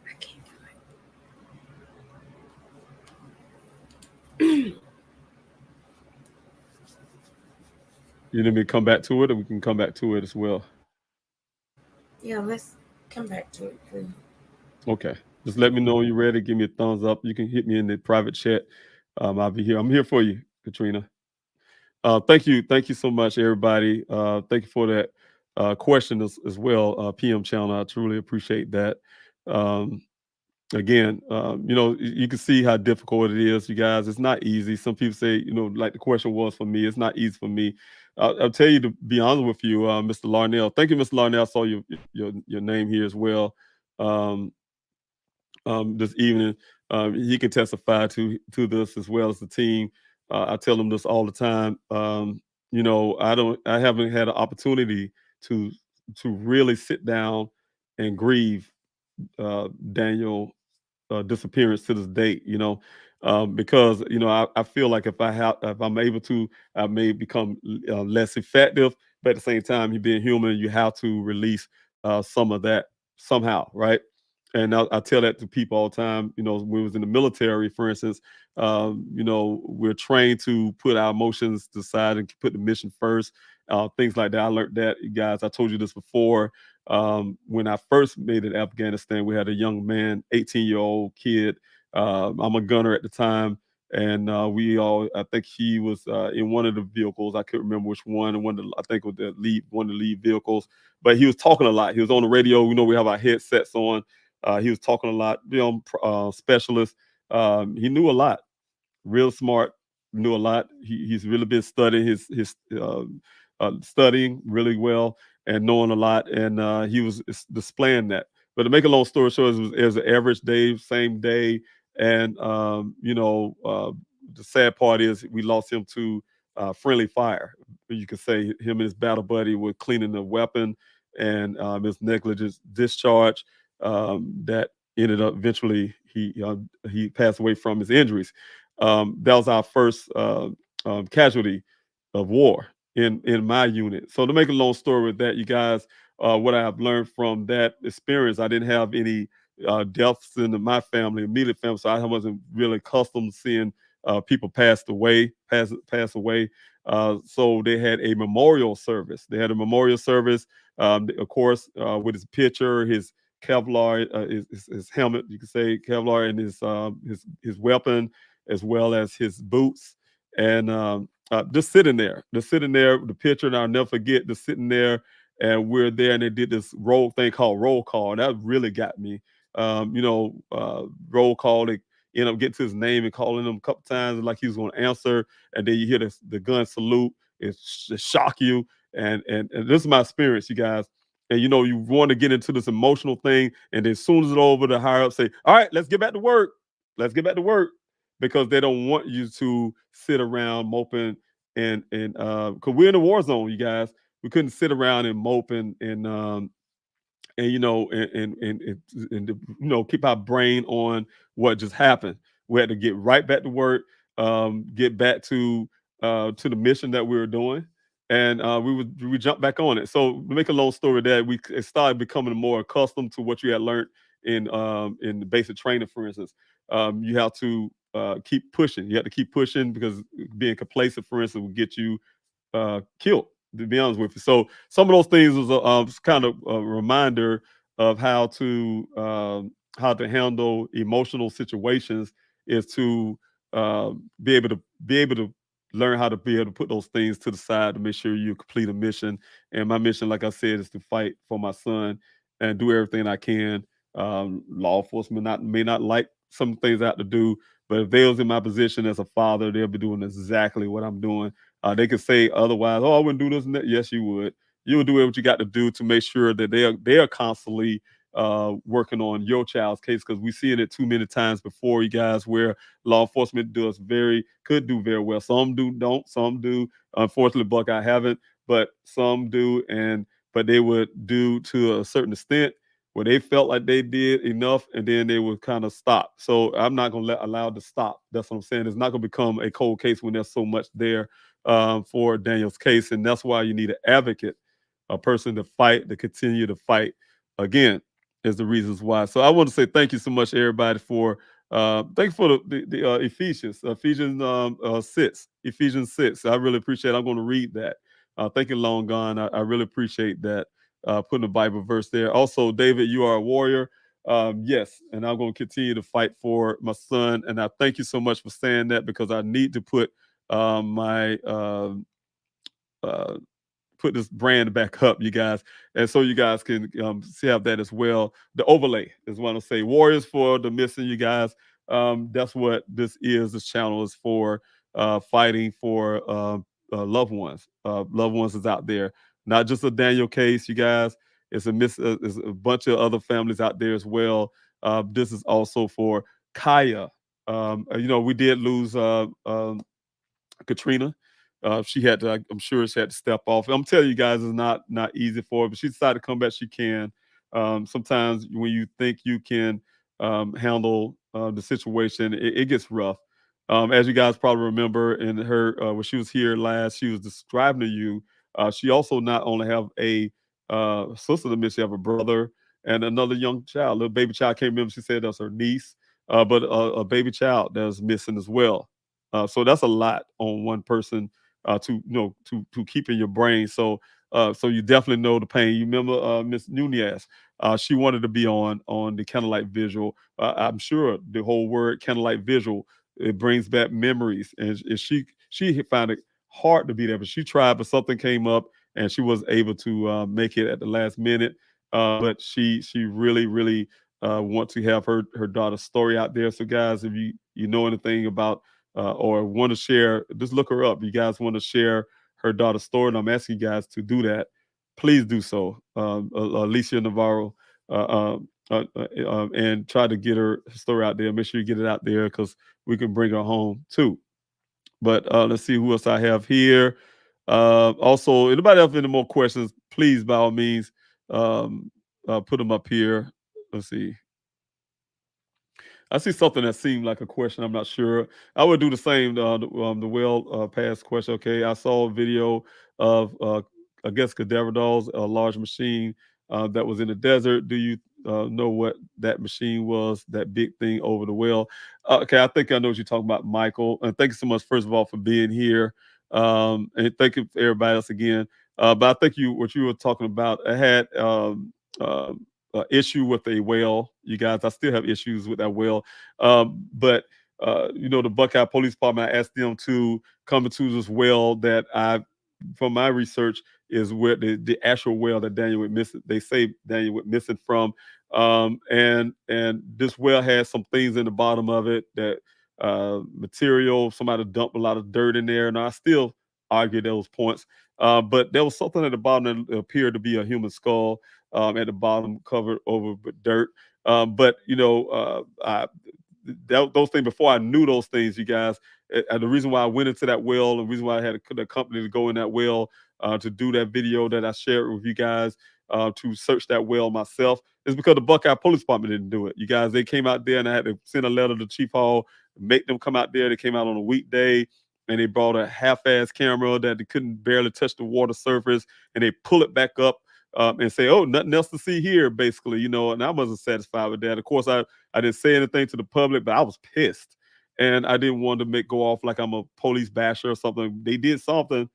I can't do it. You need me to come back to it, or we can come back to it as well. Yeah, let's come back to it, please. Okay. Just let me know when you're ready. Give me a thumbs up. You can hit me in the private chat. I'll be here. I'm here for you, Katrina. Thank you so much, everybody. Thank you for that question as well, PM Channel. I truly appreciate that. Um, Again, you can see how difficult it is, you guys. It's not easy. Some people say, like the question was for me, it's not easy for me. I'll tell you, to be honest with you, Mr. Larnell. Thank you, Mr. Larnell. I saw your name here as well. Um, this evening. He can testify to this as well as the team. I tell him this all the time. I haven't had an opportunity to really sit down and grieve Daniel disappearance to this date. Because I feel like if I'm able to, I may become less effective. But at the same time, you being human, you have to release some of that somehow, right? And I tell that to people all the time. When we was in the military, for instance, we're trained to put our emotions to the side and put the mission first. Things like that. I learned that, you guys. I told you this before. When I first made it to Afghanistan, we had a young man, 18-year-old kid. I'm a gunner at the time, and I think he was in one of the vehicles. I couldn't remember which one, and I think it was one of the lead vehicles. But he was talking a lot. He was on the radio. We have our headsets on. He was talking a lot, specialist. He knew a lot, real smart, knew a lot. He's really been studying studying really well and knowing a lot, and he was displaying that. But to make a long story short, it was an average day, same day, and the sad part is we lost him to friendly fire. You could say him and his battle buddy were cleaning the weapon, and his negligent discharge that ended up eventually he passed away from his injuries. That was our first casualty of war in my unit. So to make a long story with that, you guys, what I have learned from that experience, I didn't have any deaths in my family, immediate family, so I wasn't really accustomed to seeing people pass away. So they had a memorial service. They had a memorial service, of course, with his picture, his Kevlar, his helmet, you could say Kevlar, and his weapon, as well as his boots, and just sitting there, the picture, and I'll never forget just sitting there, and we're there, and they did this thing called roll call, and that really got me. Roll call. They end up getting to his name and calling him a couple times, like he was going to answer, and then you hear the gun salute. It shock you, and this is my experience, you guys. And you want to get into this emotional thing, and then as soon as it's over, the higher up say, "All right, let's get back to work. Let's get back to work," because they don't want you to sit around moping and because we're in a war zone, you guys. We couldn't sit around and moping and keep our brain on what just happened. We had to get right back to work, get back to the mission that we were doing, and we jumped back on it. So to make a long story, that it started becoming more accustomed to what you had learned in the basic training. For instance, you have to keep pushing. You have to keep pushing, because being complacent, for instance, will get you killed, to be honest with you. So some of those things was kind of a reminder of how to handle emotional situations, is to be able to learn how to be able to put those things to the side to make sure you complete a mission. And my mission, like I said, is to fight for my son and do everything I can. Law enforcement may not like some things I have to do, but if they was in my position as a father, they'll be doing exactly what I'm doing. They could say otherwise. Oh, I wouldn't do this and that. Yes, you would. You would do what you got to do to make sure that they are constantly working on your child's case, because we see it too many times before, you guys, where law enforcement could do very well. Some don't. Some do. Unfortunately, Buck, I haven't, but some do, but they would do to a certain extent where they felt like they did enough, and then they would kind of stop. So I'm not going to allow it to stop. That's what I'm saying. It's not going to become a cold case when there's so much there for Daniel's case, and that's why you need an advocate, a person to continue to fight. Again, is the reasons why. So I want to say thank you so much, everybody, for thank you for the Ephesians 6. I really appreciate it. I'm going to read that. Thank you, Long Gone. I really appreciate that. Putting a Bible verse there. Also, David, you are a warrior. Yes, and I'm going to continue to fight for my son. And I thank you so much for saying that, because I need to put my put this brand back up, you guys, and so you guys can have that as well. The overlay is what I'll say. Warriors for the missing, you guys. That's what this is. This channel is for fighting for loved ones. Loved ones is out there. Not just a Daniel case, you guys. It's a bunch of other families out there as well. This is also for Kaya. We did lose Katrina. She had to, I'm sure she had to step off. I'm telling you guys, it's not easy for her, but she decided to come back. She can. Sometimes when you think you can handle the situation, it gets rough. As you guys probably remember, in her when she was here last, she was describing to you. She also not only have a sister to miss, she have a brother and another young child, little baby child. I can't remember. She said that's her niece, but a baby child that's missing as well. So that's a lot on one person to keep in your brain. So you definitely know the pain. You remember Miss Nunez? She wanted to be on the Candlelight Vigil. I'm sure the whole word Candlelight Vigil, it brings back memories, and she found it hard to be there, but she tried. But something came up, and she was able to make it at the last minute. But she really want to have her daughter's story out there. So guys, if you know anything about or want to share, just look her up. You guys want to share her daughter's story, and I'm asking you guys to do that. Please do so. Alicia Navarro, and try to get her story out there. Make sure you get it out there because we can bring her home too. But let's see who else I have here. Also, anybody have any more questions, please, by all means, put them up here. Let's see. I see something that seemed like a question. I'm not sure. I would do the same. The well past question. Okay, I saw a video of I guess cadaver dolls, a large machine that was in the desert. Do you know what that machine was? That big thing over the well. Okay, I think I know what you're talking about, Michael. And thank you so much, first of all, for being here. And thank you for everybody else again. But I think what you were talking about, I had issue with a well, you guys. I still have issues with that well. But the Buckeye Police Department, I asked them to come into this well that from my research, is where the actual well that Daniel went missing. They say Daniel went missing from. And this well has some things in the bottom of it that material, somebody dumped a lot of dirt in there. And I still argue those points. But there was something at the bottom that appeared to be a human skull. At the bottom, covered over with dirt. But those things, before I knew those things, you guys, the reason why I went into that well, the reason why I had the company to go in that well to do that video that I shared with you guys, to search that well myself, is because the Buckeye Police Department didn't do it. You guys, they came out there and I had to send a letter to Chief Hall, make them come out there. They came out on a weekday and they brought a half-ass camera that they couldn't barely touch the water surface, and they pull it back up and say, oh, nothing else to see here, basically, and I wasn't satisfied with that. Of course, I didn't say anything to the public, but I was pissed. And I didn't want to go off like I'm a police basher or something. They did something,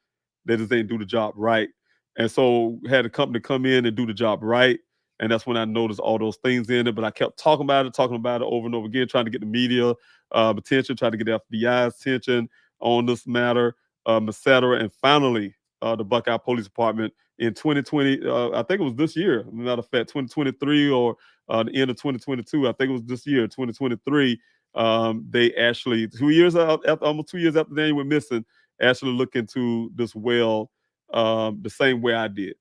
they just didn't do the job right. And so had a company come in and do the job right. And that's when I noticed all those things in it. But I kept talking about it over and over again, trying to get the media attention, trying to get the FBI's attention on this matter, et cetera. And finally, the Buckeye Police Department in 2020, I think it was this year, as a matter of fact, 2023 or the end of 2022, I think it was this year, 2023, they actually, 2 years out, almost 2 years after Daniel went missing, actually looked into this well the same way I did,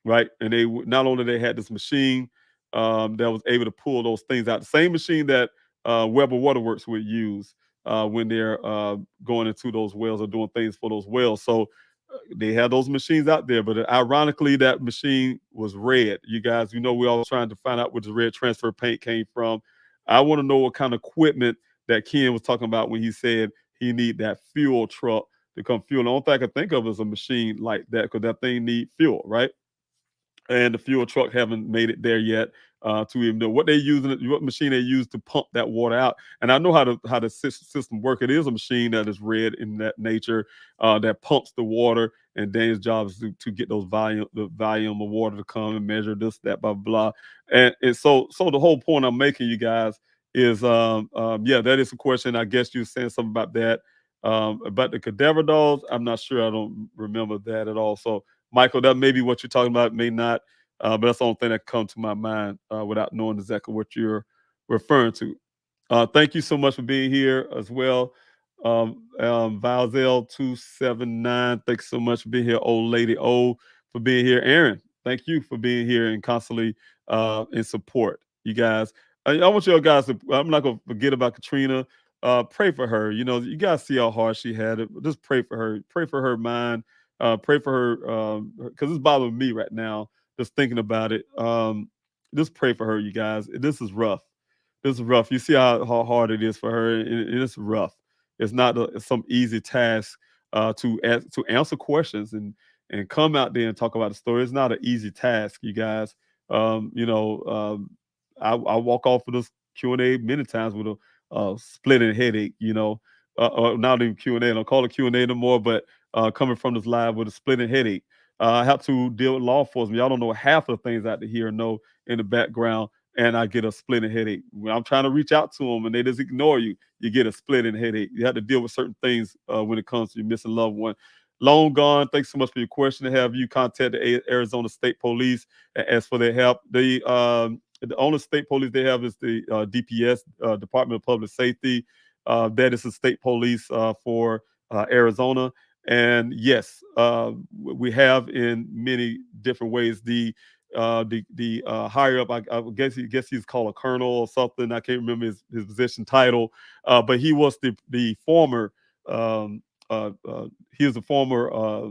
right? And they not only they had this machine that was able to pull those things out, the same machine that Weber Waterworks would use when they're going into those wells or doing things for those wells. So they had those machines out there, but ironically, that machine was red. You guys, we're always trying to find out where the red transfer paint came from. I want to know what kind of equipment that Ken was talking about when he said he need that fuel truck to come fuel. The only thing I can think of is a machine like that, because that thing need fuel, right? And the fuel truck haven't made it there yet to even know what they're using, what machine they use to pump that water out. And I know how the system work. It is a machine that is red in that nature that pumps the water. And Daniel's job is to get the volume of water to come and measure this, that, blah, blah. And so the whole point I'm making, you guys, is that is a question. I guess you're saying something about that. About the cadaver dolls, I'm not sure. I don't remember that at all. So Michael, that may be what you're talking about, may not, but that's the only thing that comes to my mind without knowing exactly what you're referring to. Thank you so much for being here as well. Valzel279, thanks so much for being here. Old Lady O for being here. Aaron, thank you for being here and constantly in support. You guys, I want you guys to, I'm not going to forget about Katrina. Pray for her. You guys see how hard she had it. Just pray for her. Pray for her mind. Pray for her because it's bothering me right now just thinking about it. Just pray for her, you guys. This is rough. You see how hard it is for her. It's rough. It's not some easy task to answer questions and come out there and talk about the story. It's not an easy task, you guys. I walk off of this Q&A many times with a splitting headache. Or not even Q&A. I don't call it Q&A no more, but coming from this live with a splitting headache. I have to deal with law enforcement. Y'all don't know half of the things out here know in the background, and I get a splitting headache. When I'm trying to reach out to them and they just ignore you, you get a splitting headache. You have to deal with certain things when it comes to your missing loved one. Long gone, thanks so much for your question. To have you contact the Arizona State Police and ask for their help. The The only state police they have is the DPS, Department of Public Safety. That is the state police for Arizona. And yes, we have in many different ways the higher up. I guess he's called a colonel or something. I can't remember his position title, but he was the former. Um, he was the former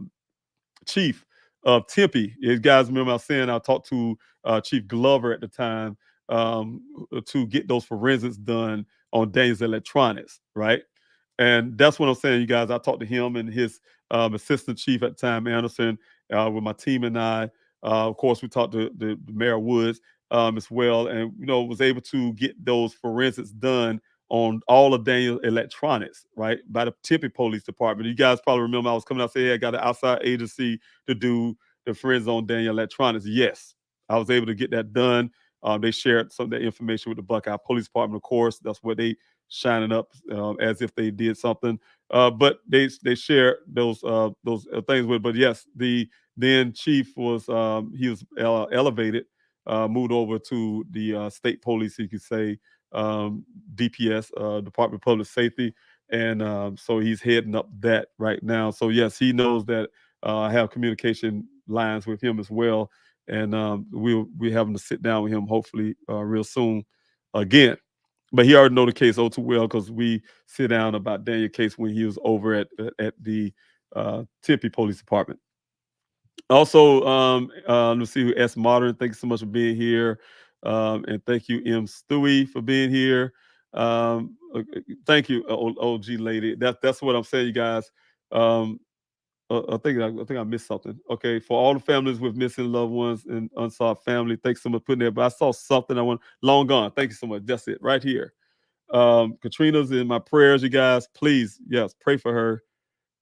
chief of Tempe. You guys remember I was saying I talked to Chief Glover at the time to get those forensics done on Daniel's electronics, right? And that's what I'm saying, you guys. I talked to him and his assistant chief at the time, Anderson, with my team and I. Of course, we talked to the Mayor Woods as well, and was able to get those forensics done on all of Daniel electronics, right, by the Tempe Police Department. You guys probably remember I was coming out saying, hey, I got an outside agency to do the forensics on Daniel electronics. Yes, I was able to get that done. They shared some of that information with the Buckeye Police Department, of course. That's what they shining up as if they did something. But they shared those things with. But yes, the then chief was he was elevated, moved over to the state police, you could say, DPS, Department of Public Safety, and so he's heading up that right now. So yes, he knows that I have communication lines with him as well, and we having to sit down with him hopefully real soon again. But he already know the case all too well because we sit down about Daniel case when he was over at the Tempe Police Department. Also, let's see who S Modern. Thank you so much for being here, and thank you M Stewie for being here. Thank you, OG lady. That's what I'm saying, you guys. I think I missed something. Okay, for all the families with missing loved ones and unsolved family, thanks so much for putting there. But I saw something I want long gone. Thank you so much. That's it right here. Katrina's in my prayers, you guys. Please, yes, pray for her.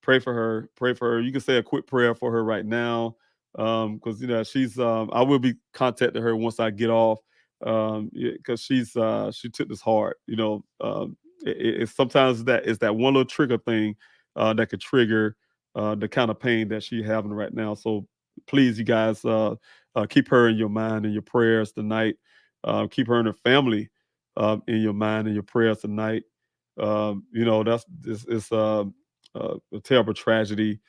Pray for her. Pray for her. You can say a quick prayer for her right now, because she's. I will be contacting her once I get off, because she took this hard. It's sometimes it's that one little trigger thing that could trigger the kind of pain that she's having right now. So please, you guys, keep her in your mind and your prayers tonight. Keep her and her family in your mind and your prayers tonight. It's a terrible tragedy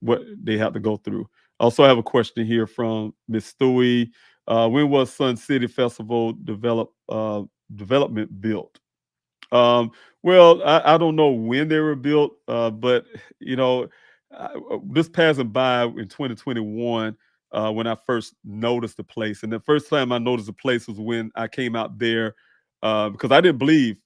what they have to go through. Also, I have a question here from Miss Stewie. When was Sun City Festival development built? Well, I don't know when they were built, but this passing by in 2021 when I first noticed the place, and the first time I noticed the place was when I came out there because I didn't believe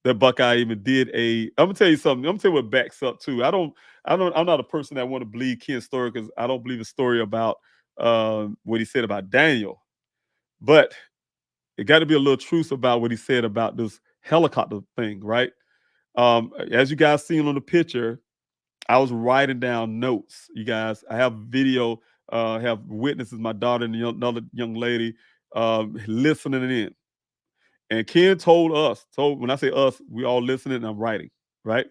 that Buckeye even did a. I'm gonna tell you something. I'm gonna tell you what backs up too. I'm not a person that want to believe Ken's story because I don't believe a story about what he said about Daniel, but it got to be a little truth about what he said about this helicopter thing, right? As you guys seen on the picture, I was writing down notes. You guys, I have video, have witnesses, my daughter and another young lady listening in. And Ken told when I say us, we all listening and I'm writing, right?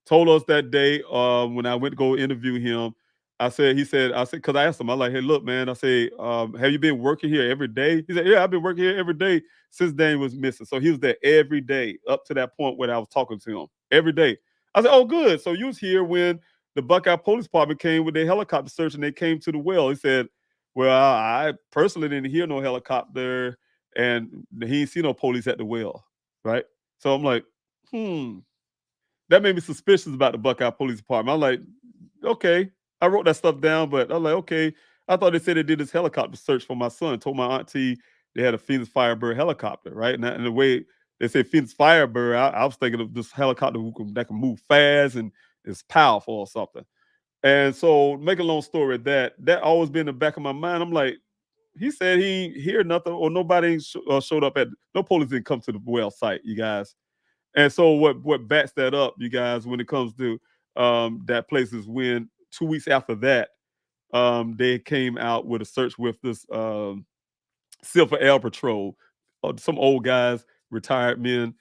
Told us that day when I went to go interview him. I said, because I asked him, I like, hey, look, man, I say, have you been working here every day? He said, yeah, I've been working here every day since Dane was missing. So he was there every day up to that point when I was talking to him every day. I said, oh, good. So you was here when the Buckeye Police Department came with their helicopter search and they came to the well. He said, well, I personally didn't hear no helicopter and he didn't see no police at the well, right? So I'm like, that made me suspicious about the Buckeye Police Department. I'm like, okay. I wrote that stuff down, but I'm like, okay. I thought they said they did this helicopter search for my son. Told my auntie they had a Phoenix Firebird helicopter, right? And the way they say Phoenix Firebird, I was thinking of this helicopter that can move fast and is powerful or something. And so, make a long story, that always been in the back of my mind. I'm like, he said he ain't hear nothing or nobody showed up no police didn't come to the well site, you guys. And so what backs that up, you guys, when it comes to that place is when 2 weeks after that, they came out with a search with this Silver Air Patrol. Some old guys, retired men,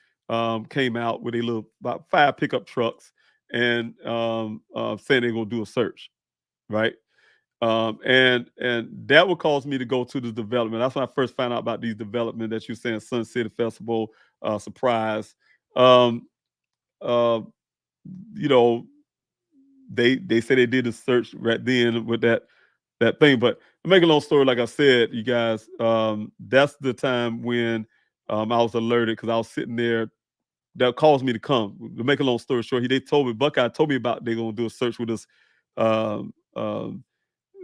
came out with about 5 pickup trucks and saying they're gonna do a search, right? And that would cause me to go to the development. That's when I first found out about these development that you're saying, Sun City Festival, surprise. Um, uh, you know, they say they did a search right then with that thing. But to make a long story, like I said, you guys, that's the time when I was alerted because I was sitting there. That caused me to come. To make a long story short, they told me, Buckeye told me about they're gonna do a search with us. Um, um,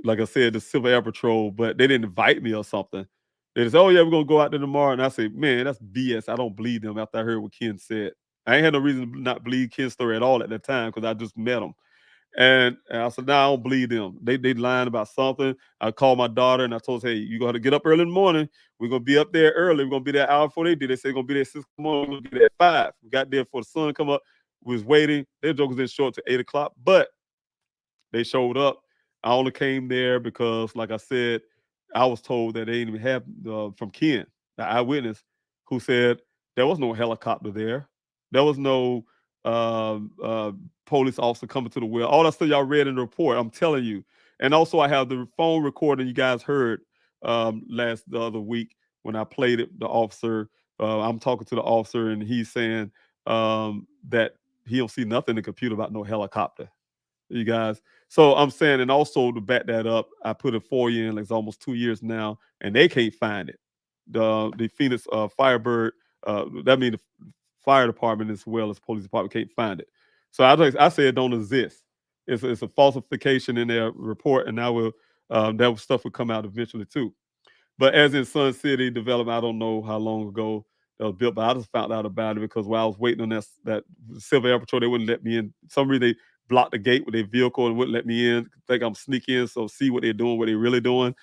like I said, the Civil Air Patrol, but they didn't invite me or something. They just, oh yeah, we're gonna go out there tomorrow. And I say, man, that's BS. I don't believe them after I heard what Ken said. I ain't had no reason to not believe Ken's story at all at that time because I just met him. And I said, no, I don't believe them. They lying about something. I called my daughter and I told her, hey, you got to get up early in the morning. We're gonna be up there early. We're gonna be there an hour before they did. They said we're gonna be there at 6 in the morning. We're gonna be there at 5. We got there before the sun come up. We was waiting. Their jokers didn't show up to 8 o'clock, but they showed up. I only came there because, like I said, I was told that they didn't even have from Ken, the eyewitness, who said there was no helicopter there. There was no police officer coming to the well. All that stuff y'all read in the report, I'm telling you. And also, I have the phone recording you guys heard the other week when I played it. The officer, I'm talking to the officer, and he's saying that he don't see nothing in the computer about no helicopter. You guys. So I'm saying, and also to back that up, I put a FOIA in, like it's almost 2 years now, and they can't find it. The Phoenix Firebird, that means the fire department as well as police department can't find it. So I say it don't exist. It's a falsification in their report, and now that stuff will come out eventually too. But as in Sun City development, I don't know how long ago that was built, but I just found out about it because while I was waiting on that Civil Air Patrol, they wouldn't let me in. For some reason, they blocked the gate with their vehicle and wouldn't let me in. Think I'm sneaking in, so see what they're doing, what they're really doing.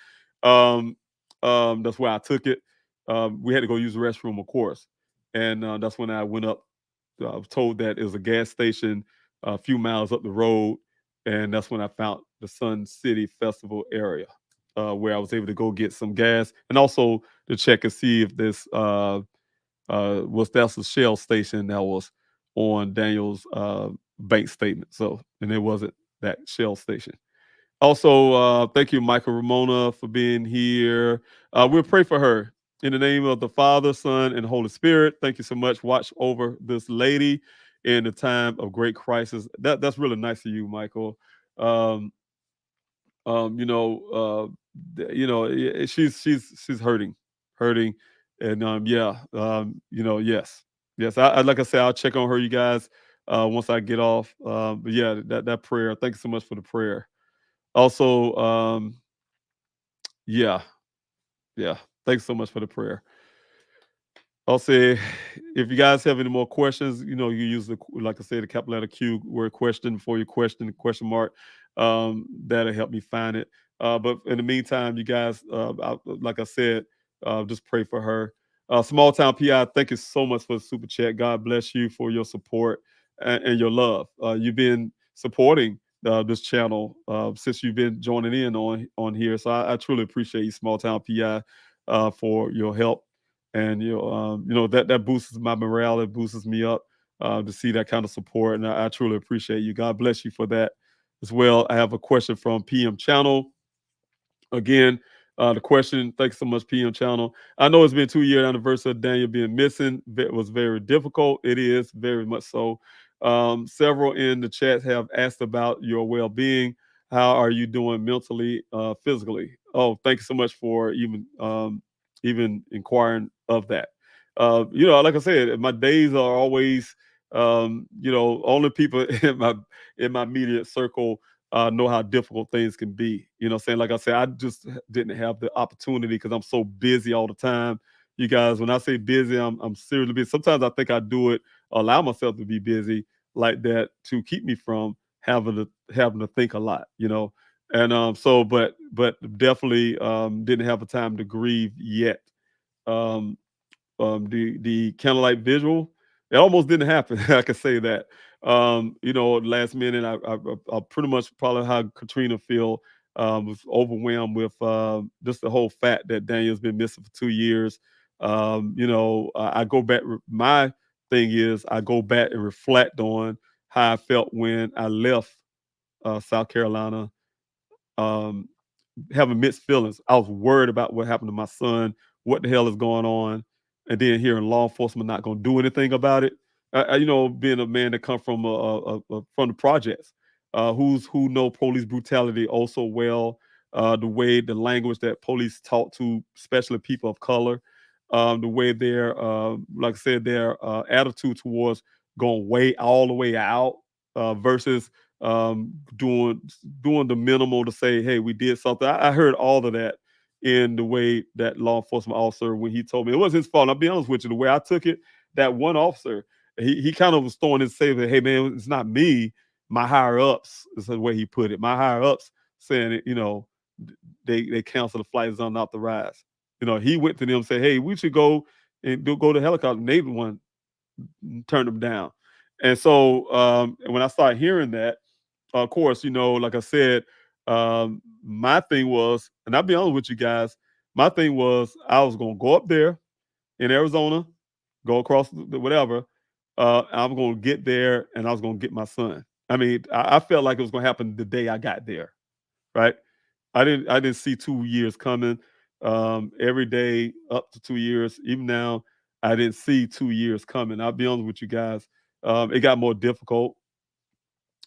Um, that's why I took it. We had to go use the restroom, of course, and that's when I went up. I was told that it was a gas station a few miles up the road, and that's when I found the Sun City Festival area where I was able to go get some gas and also to check and see if this that's a Shell station that was on Daniel's bank statement. So, and it wasn't that Shell station. Also, thank you, Michael Ramona, for being here. We'll pray for her in the name of the Father, Son, and Holy Spirit. Thank you so much. Watch over this lady in the time of great crisis. That's really nice of you, Michael. Um, she's hurting, and yes. I like I said, I'll check on her, you guys, once I get off. But yeah, that prayer. Thank you so much for the prayer. Also, yeah, thanks so much for the prayer. I'll say, if you guys have any more questions, you use like I said, the capital letter Q word question for your question mark. That'll help me find it. But in the meantime, you guys, like I said, just pray for her. Small Town PI, thank you so much for the super chat. God bless you for your support and your love. You've been supporting this channel since you've been joining in on here. So I truly appreciate you, Small Town PI, for your help. And that boosts my morale. It boosts me up to see that kind of support, and I truly appreciate you. God bless you for that as well. I have a question from PM Channel. Again, the question. Thanks so much, PM Channel. I know it's been 2-year anniversary of Daniel being missing. It was very difficult. It is very much so. Several in the chat have asked about your well-being. How are you doing mentally, physically? Oh, thank you so much for even inquiring of that. Like I said, my days are always, only people in my immediate circle know how difficult things can be. You know what I'm saying? Like I said, I just didn't have the opportunity because I'm so busy all the time. You guys, when I say busy, I'm seriously busy. Sometimes I think I do it, allow myself to be busy like that to keep me from having to think a lot, And but definitely didn't have a time to grieve yet. The Candlelight Vigil, it almost didn't happen. I can say that. Last minute, I pretty much probably how Katrina feel. Was overwhelmed with just the whole fact that Daniel's been missing for 2 years. I go back. My thing is, I go back and reflect on how I felt when I left South Carolina. having mixed feelings. I was worried about what happened to my son, what the hell is going on, and then hearing law enforcement not going to do anything about it. Being a man that come from from the projects, who know police brutality also well, the language that police talk to, especially people of color, the way their, like I said, their attitude towards going way all the way out versus doing the minimal to say, hey, we did something. I heard all of that in the way that law enforcement officer, when he told me it wasn't his fault. I'll be honest with you, the way I took it, that one officer, he kind of was throwing his say that, hey man, it's not me, my higher ups is the way he put it. My higher ups saying, they canceled the flight is unauthorized. He went to them and said, hey, we should go and go to helicopter. And they the one turned them down. And so when I started hearing that, of course, like I said, my thing was, and I'll be honest with you guys, my thing was I was going to go up there in Arizona, go across whatever. I'm going to get there and I was going to get my son. I mean, I felt like it was going to happen the day I got there, right? I didn't see 2 years coming. Every day up to 2 years, even now, I didn't see 2 years coming. I'll be honest with you guys. It got more difficult.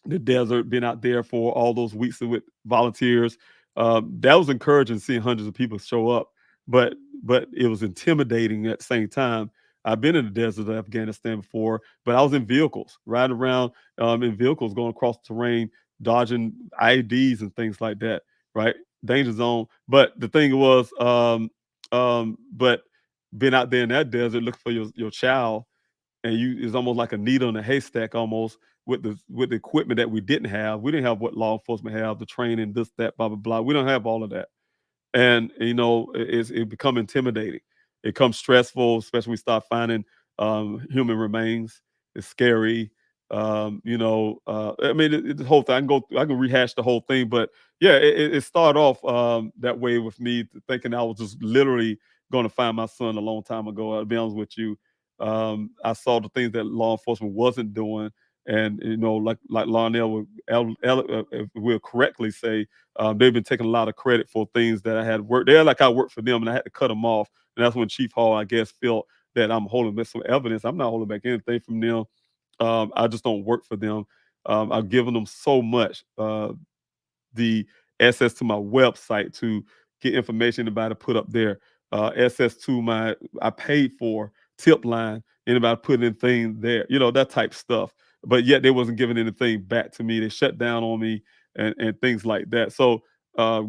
The desert, been out there for all those weeks with volunteers. That was encouraging, seeing hundreds of people show up, but it was intimidating at the same time. I've been in the desert of Afghanistan before, but I was in vehicles, riding around in vehicles, going across the terrain, dodging IEDs and things like that, right? Danger zone. But the thing was, but being out there in that desert looking for your child, and it's almost like a needle in a haystack almost with the equipment that we didn't have. We didn't have what law enforcement have, the training, this, that, blah, blah, blah. We don't have all of that. And, it become intimidating. It becomes stressful, especially when we start finding human remains. It's scary. I mean, the whole thing, I can rehash the whole thing, but yeah, it started off that way with me thinking I was just literally going to find my son a long time ago. I'll be honest with you. I saw the things that law enforcement wasn't doing, and like Lionel will correctly say, they've been taking a lot of credit for things that I had worked. They're like I worked for them, and I had to cut them off. And that's when Chief Hall, I guess, felt that I'm holding back some evidence. I'm not holding back anything from them. I just don't work for them. I've given them so much. The access to my website to get information about it put up there, access to I paid for tip line, anybody putting in things there, that type stuff. But yet they wasn't giving anything back to me. They shut down on me and things like that. So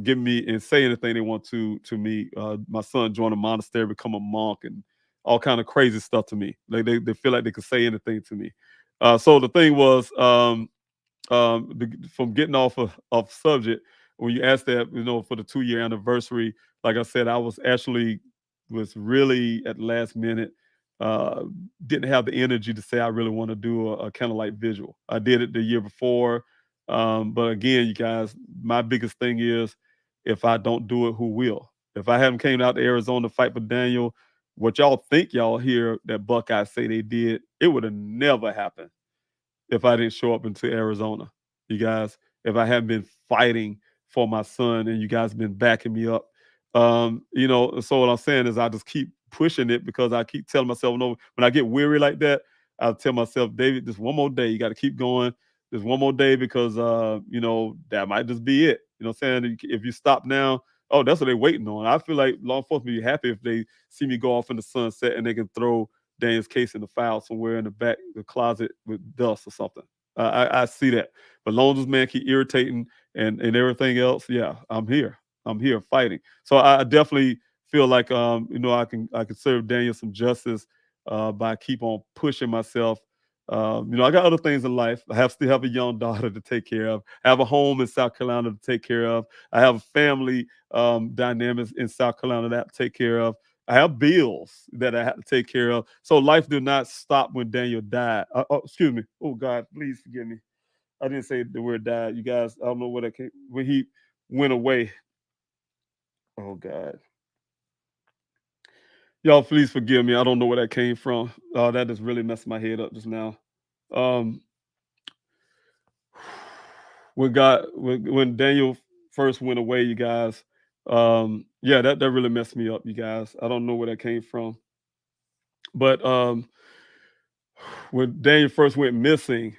give me and say anything they want to me. My son joined a monastery, become a monk, and all kind of crazy stuff to me. Like they feel like they could say anything to me. So the thing was, from getting off subject, when you asked that, for the 2-year anniversary, like I said, I was really at the last minute, uh, didn't have the energy to say I really want to do a candlelight vigil. I did it the year before, but again, you guys, my biggest thing is if I don't do it, who will? If I haven't came out to Arizona to fight for Daniel, what y'all think y'all hear that Buckeyes say they did, it would have never happened if I didn't show up into Arizona, you guys, if I hadn't been fighting for my son and you guys been backing me up. So what I'm saying is I just keep pushing it because I keep telling myself, no, when I get weary like that, I'll tell myself, David, just one more day, you got to keep going. Just one more day because, that might just be it. You know what I'm saying? If you stop now, oh, that's what they're waiting on. I feel like law enforcement be happy if they see me go off in the sunset and they can throw Daniel's case in the file somewhere in the back of the closet with dust or something. I see that. But long as this man keep irritating and everything else, yeah, I'm here. I'm here fighting. So I definitely feel like I can serve Daniel some justice by keep on pushing myself. I got other things in life. Still have a young daughter to take care of. I have a home in South Carolina to take care of. I have a family dynamics in South Carolina that I have to take care of. I have bills that I have to take care of. So life did not stop when Daniel died. Excuse me. Oh God, please forgive me. I didn't say the word died. You guys, I don't know where that came when he went away. Oh God. Y'all, please forgive me. I don't know where that came from. That just really messed my head up just now. When Daniel first went away, you guys, yeah, that really messed me up, you guys. I don't know where that came from, but when Daniel first went missing,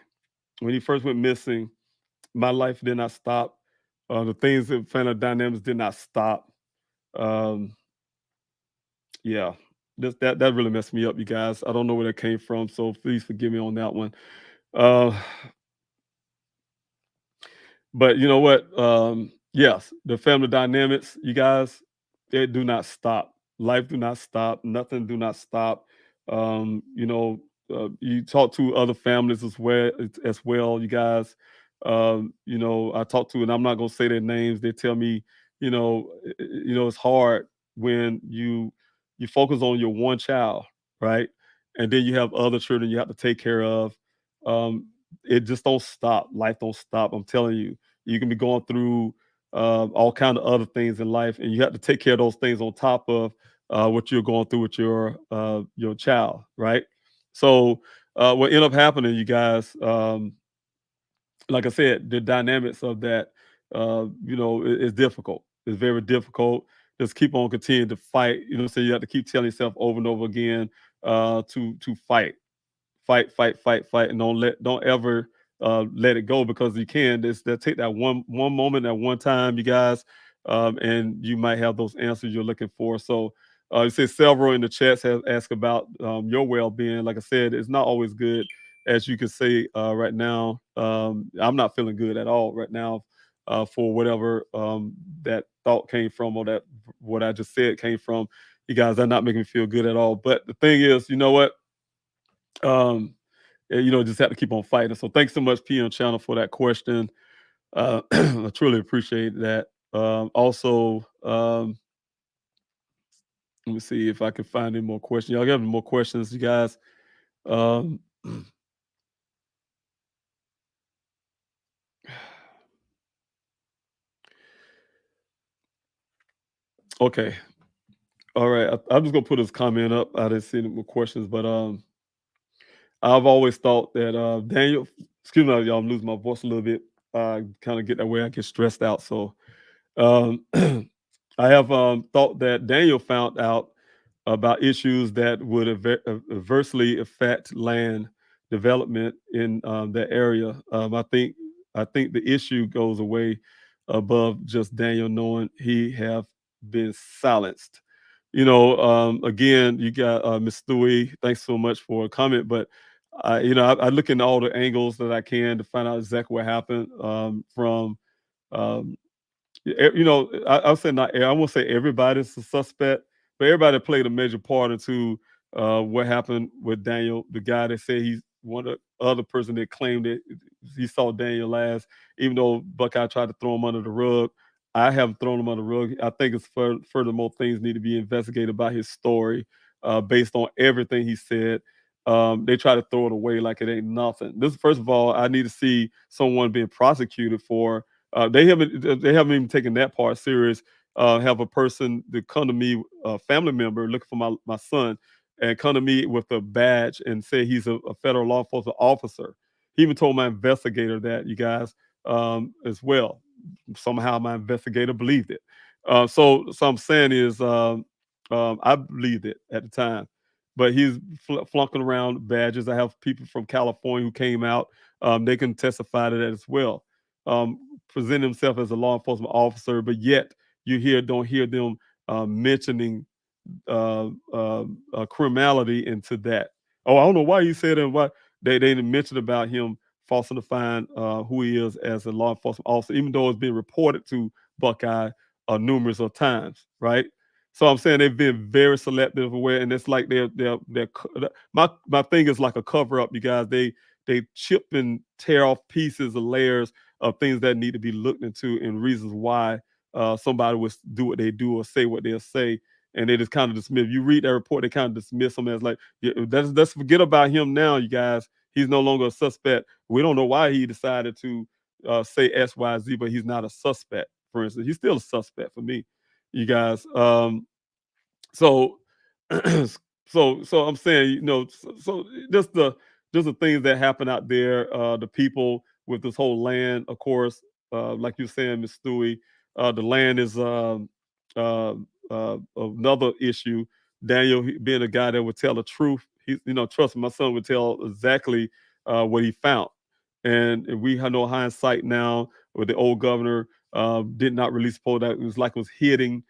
my life did not stop. The things that family dynamics did not stop. Um, yeah, that really messed me up, you guys. I don't know where that came from, so please forgive me on that one. Uh, but you know what? Yes, the family dynamics, you guys, they do not stop. Life do not stop. Nothing do not stop. You know, you talk to other families as well, you guys. You know, I talk to, and I'm not gonna say their names. They tell me, it's hard when you focus on your one child, right? And then you have other children you have to take care of. Um, it just don't stop. Life don't stop. I'm telling you, you can be going through all kind of other things in life, and you have to take care of those things on top of what you're going through with your child, right? So what end up happening, you guys, like I said, the dynamics of that, is difficult. It's very difficult. Just keep on continuing to fight. So you have to keep telling yourself over and over again to fight, fight, and don't ever let it go, because you can. That take that one moment at one time, you guys, and you might have those answers you're looking for. So you say several in the chats have asked about your well-being. Like I said, it's not always good, as you can say right now. I'm not feeling good at all right now for whatever that thought came from, or that what I just said came from. You guys are not making me feel good at all. But the thing is, you know what? Just have to keep on fighting. So thanks so much, PM Channel, for that question. I truly appreciate that. Also, let me see if I can find any more questions. Y'all got any more questions, you guys? Um, okay. All right. I'm just gonna put this comment up. I didn't see any more questions, but I've always thought that Daniel, excuse me, y'all, I'm losing my voice a little bit. I kind of get that way. I get stressed out. So um, I have thought that Daniel found out about issues that would adversely affect land development in that area. I think the issue goes away above just Daniel knowing he have been silenced. Again, you got Miss Stewie. Thanks so much for a comment, but I look into all the angles that I can to find out exactly what happened from um, I'll say not. I won't say everybody's a suspect, but everybody played a major part into what happened with Daniel. The guy that said he's one of the other person that claimed that he saw Daniel last, even though Buckeye tried to throw him under the rug. I haven't thrown him under the rug. I think it's furthermore things need to be investigated about his story based on everything he said. They try to throw it away like it ain't nothing. This, first of all, I need to see someone being prosecuted for they haven't even taken that part serious. Have a person that come to me, a family member looking for my son, and come to me with a badge and say he's a federal law enforcement officer. He even told my investigator that, you guys, as well. Somehow my investigator believed it. So I'm saying is I believed it at the time, but he's flunking around badges. I have people from California who came out. They can testify to that as well. Present himself as a law enforcement officer, but yet don't hear them mentioning criminality into that. Oh, I don't know why you said that. Why they didn't mention about him falsifying who he is as a law enforcement officer, even though it's been reported to Buckeye numerous of times, right? So I'm saying they've been very selective aware, and it's like my thing is like a cover up, you guys. They chip and tear off pieces of layers of things that need to be looked into and reasons why somebody would do what they do or say what they'll say, and they just kind of dismiss. You read that report, they kind of dismiss them as like, yeah, let's forget about him now, you guys. He's no longer a suspect. We don't know why he decided to say X, Y, Z, but he's not a suspect. For instance, he's still a suspect for me, you guys. So, so I'm saying, so just the things that happen out there, the people with this whole land, of course, like you're saying, Miss Stewie, The land is another issue. Daniel, being a guy that would tell the truth, trust me, my son would tell exactly what he found. And we have no hindsight now with the old governor did not release the poll. That it was like it was hidden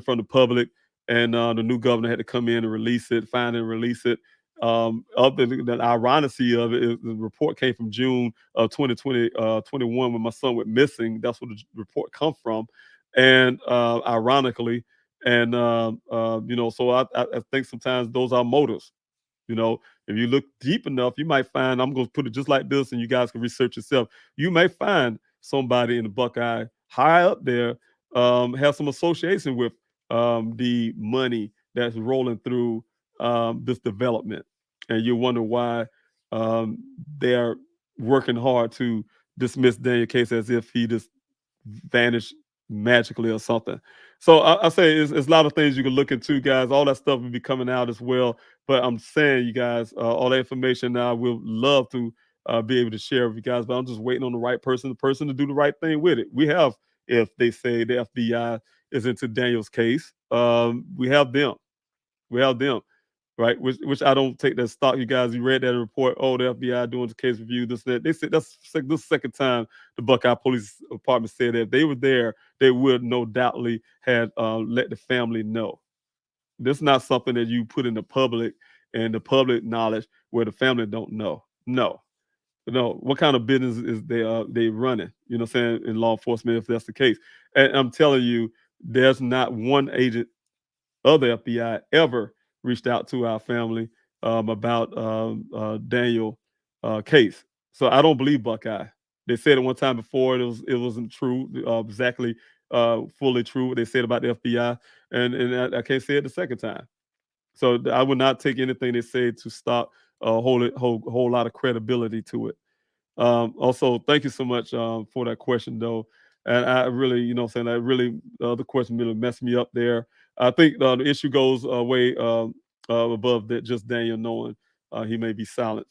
from the public, and the new governor had to come in and release it, find and release it. Other than the ironically of it, the report came from June of 2021 when my son went missing. That's where the report come from, and ironically, and so I think sometimes those are motives. If you look deep enough, you might find, I'm going to put it just like this, and you guys can research yourself. You may find somebody in the Buckeye high up there has some association with the money that's rolling through this development, and you wonder why they're working hard to dismiss Daniel Case as if he just vanished magically or something. So I say it's a lot of things you can look into, guys. All that stuff will be coming out as well. But I'm saying, you guys, all that information now, we'll love to be able to share with you guys. But I'm just waiting on the right person, to do the right thing with it. We have, if they say the FBI is into Daniel's case, we have them. Right? Which I don't take that stock. You guys, you read that report. Oh, the FBI doing the case review. This, that. They said this second time the Buckeye Police Department said that if they were there, they would no doubtly had let the family know. This is not something that you put in the public and the public knowledge where the family don't know. No. What kind of business is they running? You know what I'm saying, in law enforcement, if that's the case. And I'm telling you, there's not one agent of the FBI ever reached out to our family about Daniel case. So I don't believe Buckeye. They said it one time before, it wasn't true, exactly fully true what they said about the FBI, and I can't say it the second time. So I would not take anything they say to stop a whole lot of credibility to it. Also, thank you so much for that question, though. And I really, that really, the question really messed me up there. I think the issue goes way above that, just Daniel knowing he may be silent.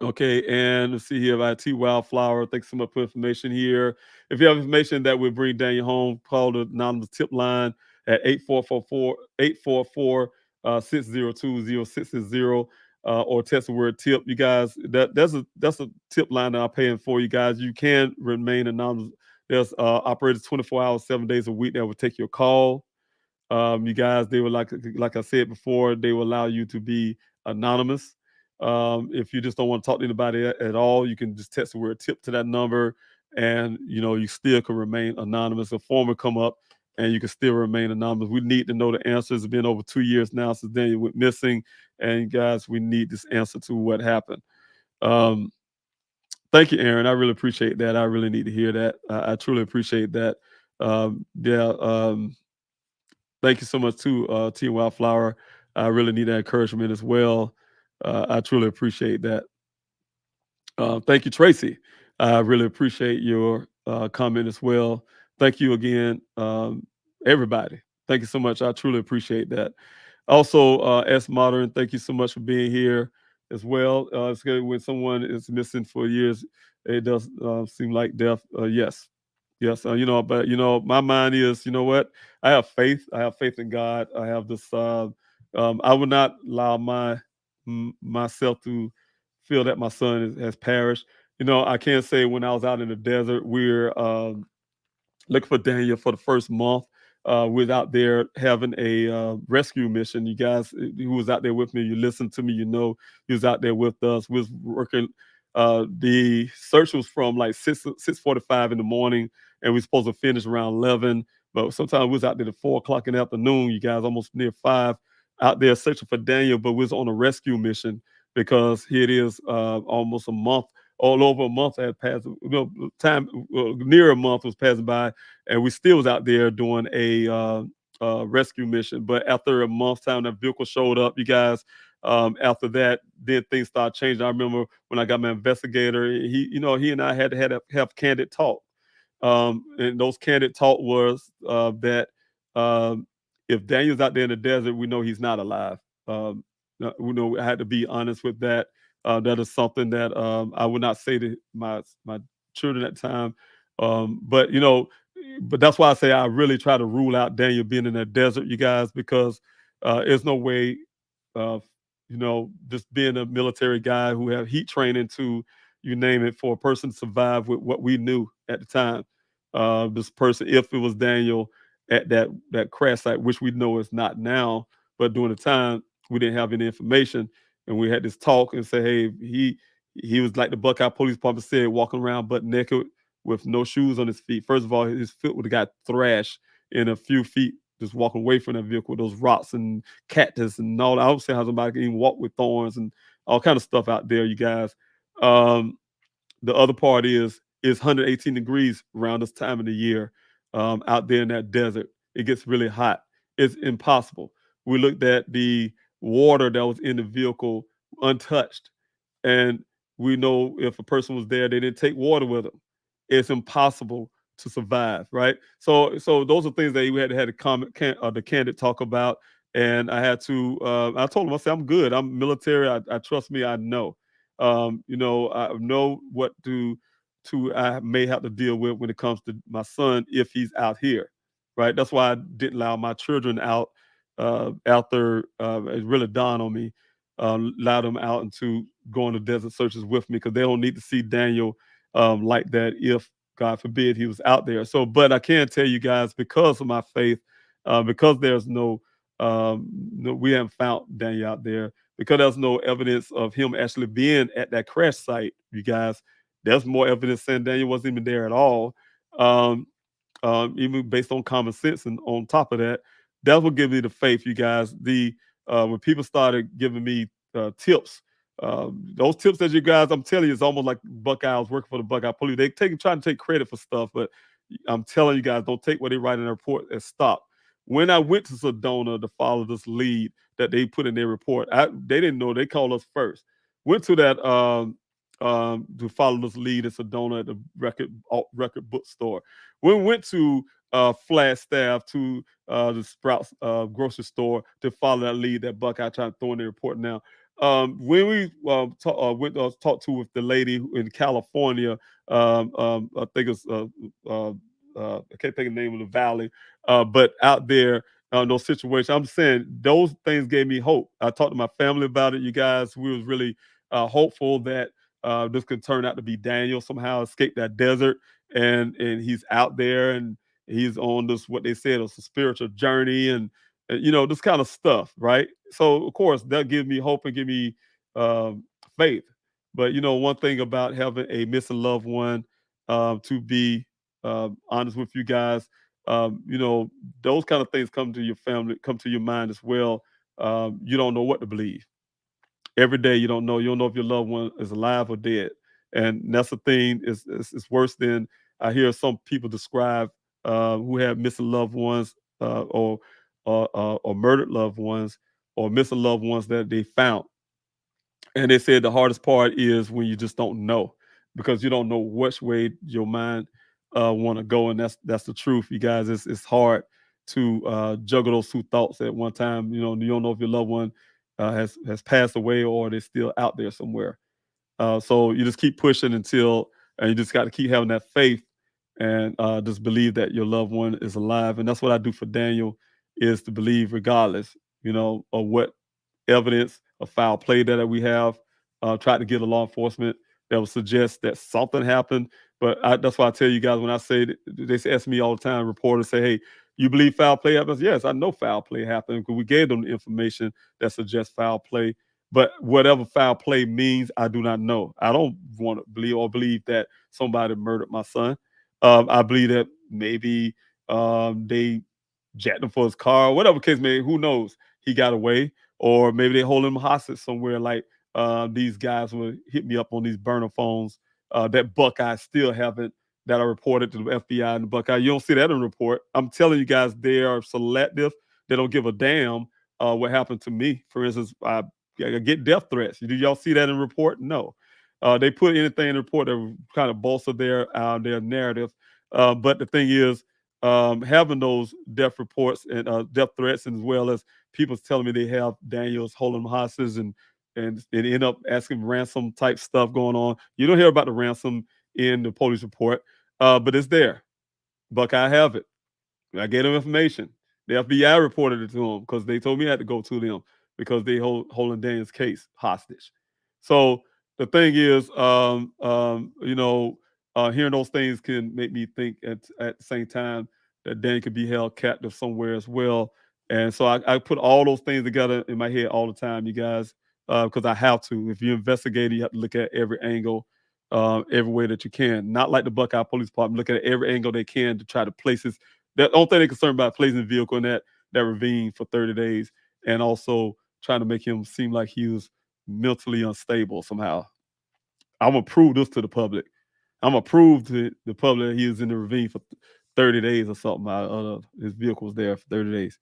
Okay, and let's see here about T Wildflower. Thanks so much for information here. If you have information that will bring Daniel home, call the anonymous tip line at 844-602-0660 or text the word tip. You guys, that's a tip line that I'm paying for. You guys, you can remain anonymous. There's operators 24 hours, 7 days a week that will take your call. You guys, they will, like I said before, they will allow you to be anonymous. If you just don't want to talk to anybody at all, you can just text the word tip to that number, and you still can remain anonymous. A form will come up, and you can still remain anonymous. We need to know the answers. It's been over 2 years now since Daniel went missing, and guys, we need this answer to what happened. Thank you, Aaron. I really appreciate that. I really need to hear that. I truly appreciate that. Thank you so much to T Wildflower. I really need that encouragement as well. I truly appreciate that. Thank you, Tracy. I really appreciate your comment as well. Thank you again, everybody. Thank you so much. I truly appreciate that. Also, S Modern, thank you so much for being here as well. It's good when someone is missing for years. It does seem like death. Yes. But my mind is, you know what? I have faith. I have faith in God. I have this. I would not allow myself to feel that my son has perished. I can't say when I was out in the desert, we're looking for Daniel for the first month. We was out there having a rescue mission. You guys who was out there with me, you listened to me, he was out there with us. We was working. The search was from like 6:45 in the morning, and we were supposed to finish around 11. But sometimes we was out there at 4 o'clock in the afternoon, you guys, almost near 5, out there searching for Daniel, but we was on a rescue mission because here it is almost a month, all over a month had passed, near a month was passing by, and we still was out there doing a rescue mission. But after a month's time, that vehicle showed up, you guys. After that, then things started changing. I remember when I got my investigator, he and I had to have candid talk. And those candid talk was that if Daniel's out there in the desert, we know he's not alive. I had to be honest with that. That is something that I would not say to my children at the time. But but that's why I say I really try to rule out Daniel being in that desert, you guys, because there's no way, uh, just being a military guy who have heat training to, you name it, for a person to survive with what we knew at the time. This person, if it was Daniel at that crash site, which we know is not now, but during the time we didn't have any information, and we had this talk and say, hey, he was like the Buckeye Police Department said, walking around butt naked with no shoes on his feet. First of all, his foot would have got thrashed in a few feet just walking away from that vehicle with those rocks and cactus and all that. I don't see how somebody can even walk with thorns and all kind of stuff out there, you guys. The other part is it's 118 degrees around this time of the year, out there in that desert. It gets really hot. It's impossible. We looked at the water that was in the vehicle untouched, and we know if a person was there, they didn't take water with them. It's impossible to survive, right? So those are things that we had a the candidate talk about, and I had to. I told him, I said, I'm good. I'm military. I trust me. I know. I know what I may have to deal with when it comes to my son if he's out here, right? That's why I didn't allow my children out after it really dawned on me. Allow them out into going to desert searches with me because they don't need to see Daniel like that if God forbid he was out there. So, but I can tell you guys, because of my faith, because there's we haven't found Daniel out there, because there's no evidence of him actually being at that crash site, you guys. There's more evidence saying Daniel wasn't even there at all. Um, even based on common sense, and on top of that, that will give me the faith, you guys. When people started giving me tips, those tips that you guys, I'm telling you, it's almost like Buckeyes working for the Buckeye Police. Trying to take credit for stuff, but I'm telling you guys, don't take what they write in the report and stop. When I went to Sedona to follow this lead that they put in their report, they didn't know. They called us first. Went to that to follow this lead in Sedona at the record bookstore. We went to Flagstaff to the Sprouts grocery store to follow that lead that Buckeye trying to throw in the report now. When we went talked to with the lady in California, I think it's I can't think of the name of the valley, but out there, those situations, I'm saying those things gave me hope. I talked to my family about it, you guys. We was really hopeful that this could turn out to be Daniel somehow escape that desert, and he's out there and he's on this, what they said, it's a spiritual journey, and this kind of stuff, right? So of course that gives me hope and give me faith. But one thing about having a missing loved one, to be honest with you guys, those kind of things come to your family, come to your mind as well. You don't know what to believe. Every day you don't know. You don't know if your loved one is alive or dead, and that's the thing. It's worse than I hear some people describe, who have missing loved ones, or murdered loved ones, or missing loved ones that they found. And they said the hardest part is when you just don't know, because you don't know which way your mind want to go, and that's the truth, you guys. It's hard to juggle those two thoughts at one time. You don't know if your loved one has passed away or they're still out there somewhere. So you just keep pushing and you just got to keep having that faith, and just believe that your loved one is alive. And that's what I do for Daniel, is to believe regardless, of what evidence of foul play that we have. Tried to get a law enforcement that would suggest that something happened. But that's why I tell you guys, when I say, they ask me all the time, reporters say, hey, you believe foul play happens? Yes, I know foul play happened because we gave them the information that suggests foul play. But whatever foul play means, I do not know. I don't want to believe that somebody murdered my son. I believe that maybe they jacked him for his car, whatever case may be. Who knows? He got away, or maybe they hold him hostage somewhere. Like these guys will hit me up on these burner phones that Buckeye still haven't, that are reported to the FBI and the Buckeye. You don't see that in the report. I'm telling you guys, they are selective. They don't give a damn what happened to me. For instance, I get death threats. Do y'all see that in the report? No. They put anything in the report that kind of bolster their narrative. But the thing is, having those death reports and death threats, and as well as people telling me they have Daniels holding hostage, and they end up asking ransom type stuff going on. You don't hear about the ransom in the police report, but it's there. Buckeye have it. I gave them information. The FBI reported it to them because they told me I had to go to them because they holding Daniel's case hostage. So the thing is, hearing those things can make me think at the same time that Daniel could be held captive somewhere as well. And so I put all those things together in my head all the time, you guys, because I have to. If you investigate, you have to look at every angle, every way that you can. Not like the Buckeye Police Department, look at every angle they can to try to place this. The only thing they're concerned about placing the vehicle in that ravine for 30 days and also trying to make him seem like he was mentally unstable somehow. I'm going to prove this to the public. I'm going to prove to the public that he was in the ravine for 30 days or something. His vehicle was there for 30 days.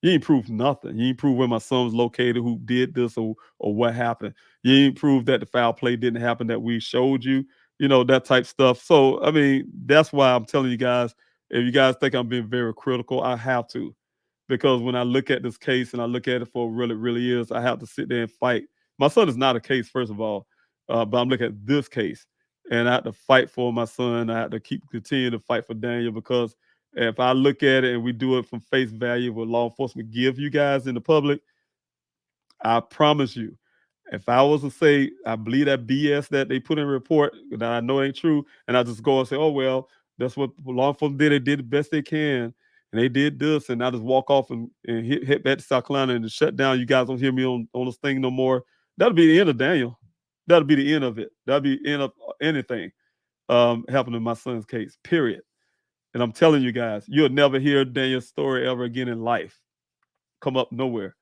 You ain't proved nothing. You ain't proved where my son was located, who did this or what happened. You ain't proved that the foul play didn't happen that we showed you, that type stuff. So, I mean, that's why I'm telling you guys, if you guys think I'm being very critical, I have to. Because when I look at this case and I look at it for what it really is, I have to sit there and fight. My son is not a case, first of all, but I'm looking at this case. And I have to fight for my son. I have to continue to fight for Daniel because if I look at it and we do it from face value, what law enforcement give you guys in the public, I promise you, if I was to say I believe that BS that they put in a report that I know ain't true, and I just go and say, oh well, that's what law enforcement did. They did the best they can, and they did this, and I just walk off and hit back to South Carolina and shut down. You guys don't hear me on this thing no more. That'll be the end of Daniel. That'll be the end of it. That'll be the end of anything happening in my son's case. Period. And I'm telling you guys, you'll never hear Daniel's story ever again in life. Come up nowhere.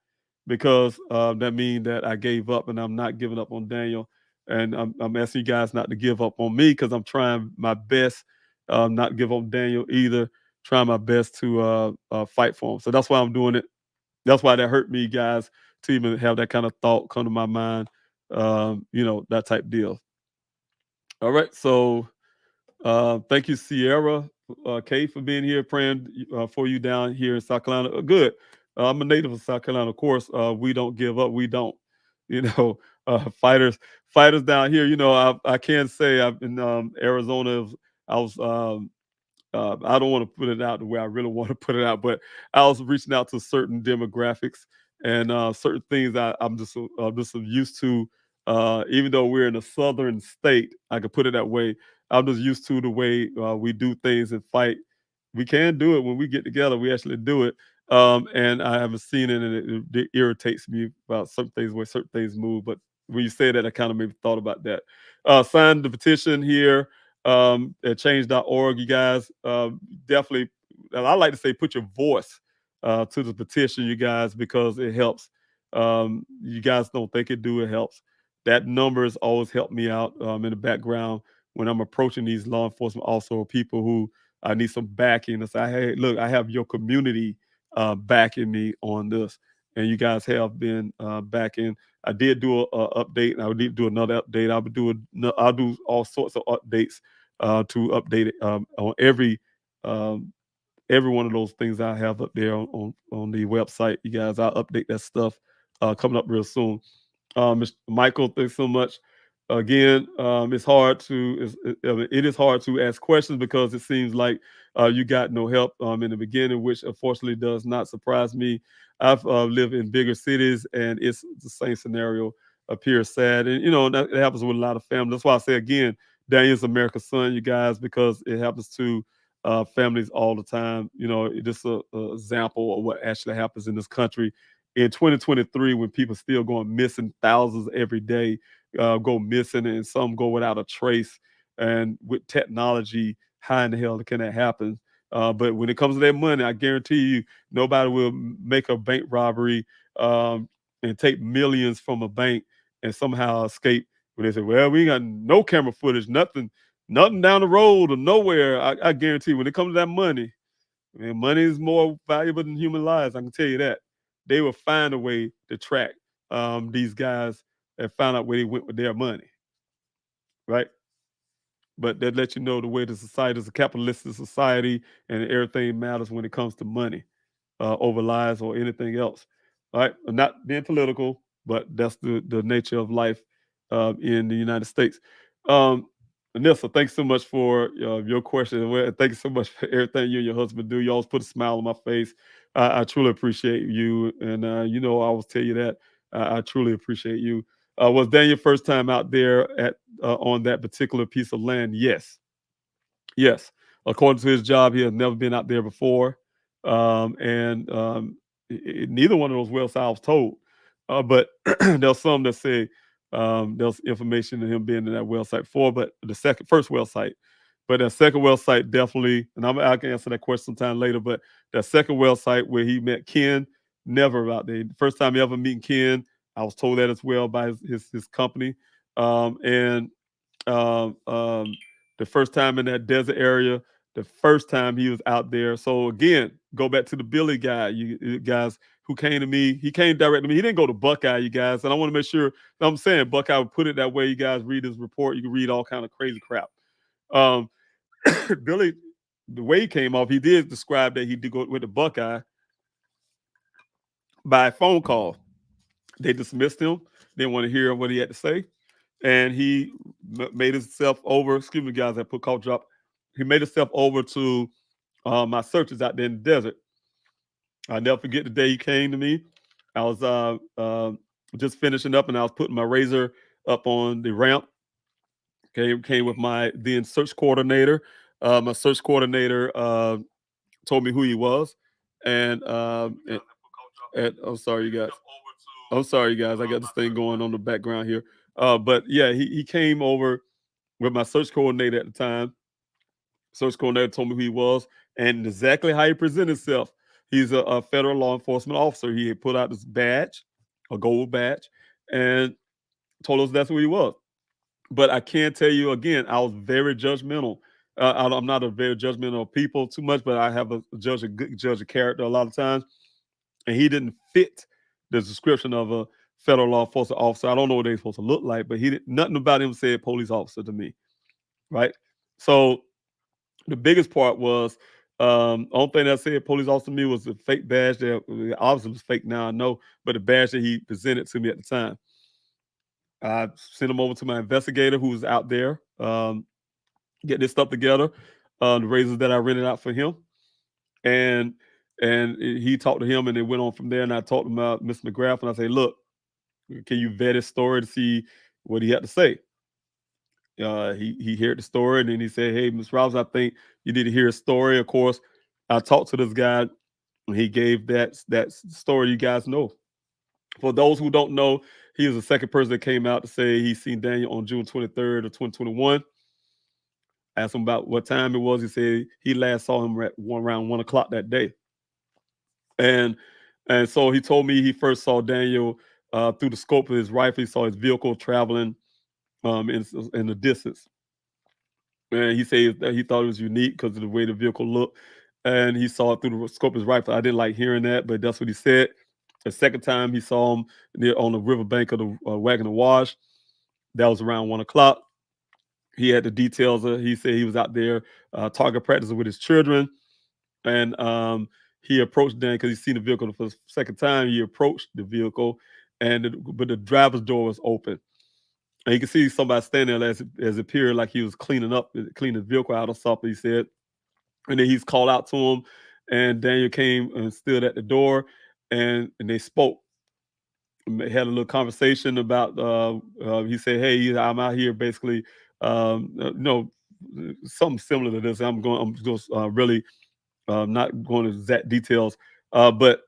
Because that means that I gave up, and I'm not giving up on Daniel. And I'm asking you guys not to give up on me because I'm trying my best not to give up on Daniel either, trying my best to fight for him. So that's why I'm doing it. That's why that hurt me, guys, to even have that kind of thought come to my mind, that type deal. All right, so thank you, Sierra Kay, for being here, praying for you down here in South Carolina. Good. I'm a native of South Carolina, of course. We don't give up. We don't. Fighters down here. I can't say I've been Arizona. I was. I don't want to put it out the way I really want to put it out, but I was reaching out to certain demographics and certain things I'm just used to. Even though we're in a southern state, I could put it that way. I'm just used to the way we do things and fight. We can do it when we get together. We actually do it. And I haven't seen it, and it irritates me about some things where certain things move. But when you say that, I kind of maybe thought about that. Sign the petition here at change.org. You guys definitely, I like to say, put your voice to the petition, you guys, because it helps. You guys don't think it do, it helps. That numbers always help me out in the background when I'm approaching these law enforcement, also people who I need some backing to say, hey, look, I have your community backing me on this. And you guys have been backing. I did do a update, and I would need to do another update. I'll do all sorts of updates to update it on every one of those things I have up there on the website. You guys, I'll update that stuff coming up real soon. Mr. Michael, thanks so much. Again, it is hard to ask questions because it seems like you got no help in the beginning, which unfortunately does not surprise me. I've lived in bigger cities, and it's the same scenario appears sad. And, that happens with a lot of families. That's why I say, again, Daniel's America's son, you guys, because it happens to families all the time. Just an example of what actually happens in this country. In 2023, when people still going missing, thousands every day go missing, and some go without a trace. And with technology, how in the hell can that happen? But when it comes to that money, I guarantee you, nobody will make a bank robbery and take millions from a bank and somehow escape. When they say, well, we ain't got no camera footage, nothing down the road or nowhere. I guarantee when it comes to that money, man, money is more valuable than human lives. I can tell you that. They will find a way to track these guys and find out where they went with their money, right? But that lets you know the way the society is a capitalistic society, and everything matters when it comes to money over lives or anything else. All right, I'm not being political, but that's the nature of life in the United States. Anissa, thanks so much for your question. Well, thank you so much for everything you and your husband do. You always put a smile on my face. I truly appreciate you. And, I always tell you that. I truly appreciate you. Was Daniel first time out there on that particular piece of land? Yes. Yes. According to his job, he has never been out there before. And neither one of those well sites I was told. But there's some that say there's information in him being in that well site before, but the first well site. But that second well site definitely, and I can answer that question sometime later, but that second well site where he met Ken, never out there. The first time he ever meeting Ken, I was told that as well by his company. And um, um, the first time in that desert area, the first time he was out there. So again, go back to the Billy guy, you guys who came to me. He came direct to me. He didn't go to Buckeye, you guys. And I want to make sure I'm saying Buckeye would put it that way. You guys read his report. You can read all kind of crazy crap. Um, Billy, the way he came off, he did describe that he did go with the Buckeye by phone call. They dismissed him. They didn't want to hear what he had to say. And he made himself over. Excuse me, guys, I put call drop. He made himself over to my searchers out there in the desert. I'll never forget the day he came to me. I was just finishing up, and I was putting my razor up on the ramp. Came with my then search coordinator. My search coordinator told me who he was, and I'm sorry, you guys. I'm sorry, you guys. I got this thing going on in the background here. But yeah, he came over with my search coordinator at the time. Search coordinator told me who he was and exactly how he presented himself. He's a federal law enforcement officer. He had put out this badge, a gold badge, and told us that's who he was. But I can't tell you again, I was very judgmental. I'm not a very judgmental of people too much, but I have a good judge of character a lot of times. And he didn't fit the description of a federal law enforcement officer. I don't know what they're supposed to look like, but nothing about him said police officer to me. Right. So the biggest part was only thing that said police officer to me was the fake badge that obviously was fake now, I know, but the badge that he presented to me at the time. I sent him over to my investigator who was out there, get this stuff together, the razors that I rented out for him. And he talked to him, and it went on from there. And I talked to Mr. McGrath, and I say, look, can you vet his story to see what he had to say? He heard the story, and then he said, hey, Ms. Robinson, I think you need to hear his story. Of course, I talked to this guy, and he gave that story you guys know. For those who don't know, he was the second person that came out to say he seen Daniel on June 23rd of 2021. Asked him about what time it was. He said he last saw him around 1 o'clock that day. And so he told me he first saw Daniel through the scope of his rifle. He saw his vehicle traveling in the distance. And he said that he thought it was unique because of the way the vehicle looked. And he saw it through the scope of his rifle. I didn't like hearing that, but that's what he said. The second time he saw him on the riverbank of the Wagon and Wash, that was around 1 o'clock. He had the details. He said he was out there target practicing with his children. And he approached Dan because he seen the vehicle for the second time. He approached the vehicle, but the driver's door was open. And you can see somebody standing there as it appeared like he was cleaning the vehicle out or something, he said. And then he's called out to him, and Daniel came and stood at the door, and they spoke. They had a little conversation about, he said, hey, I'm out here basically, something similar to this. I'm just really not going into exact details, but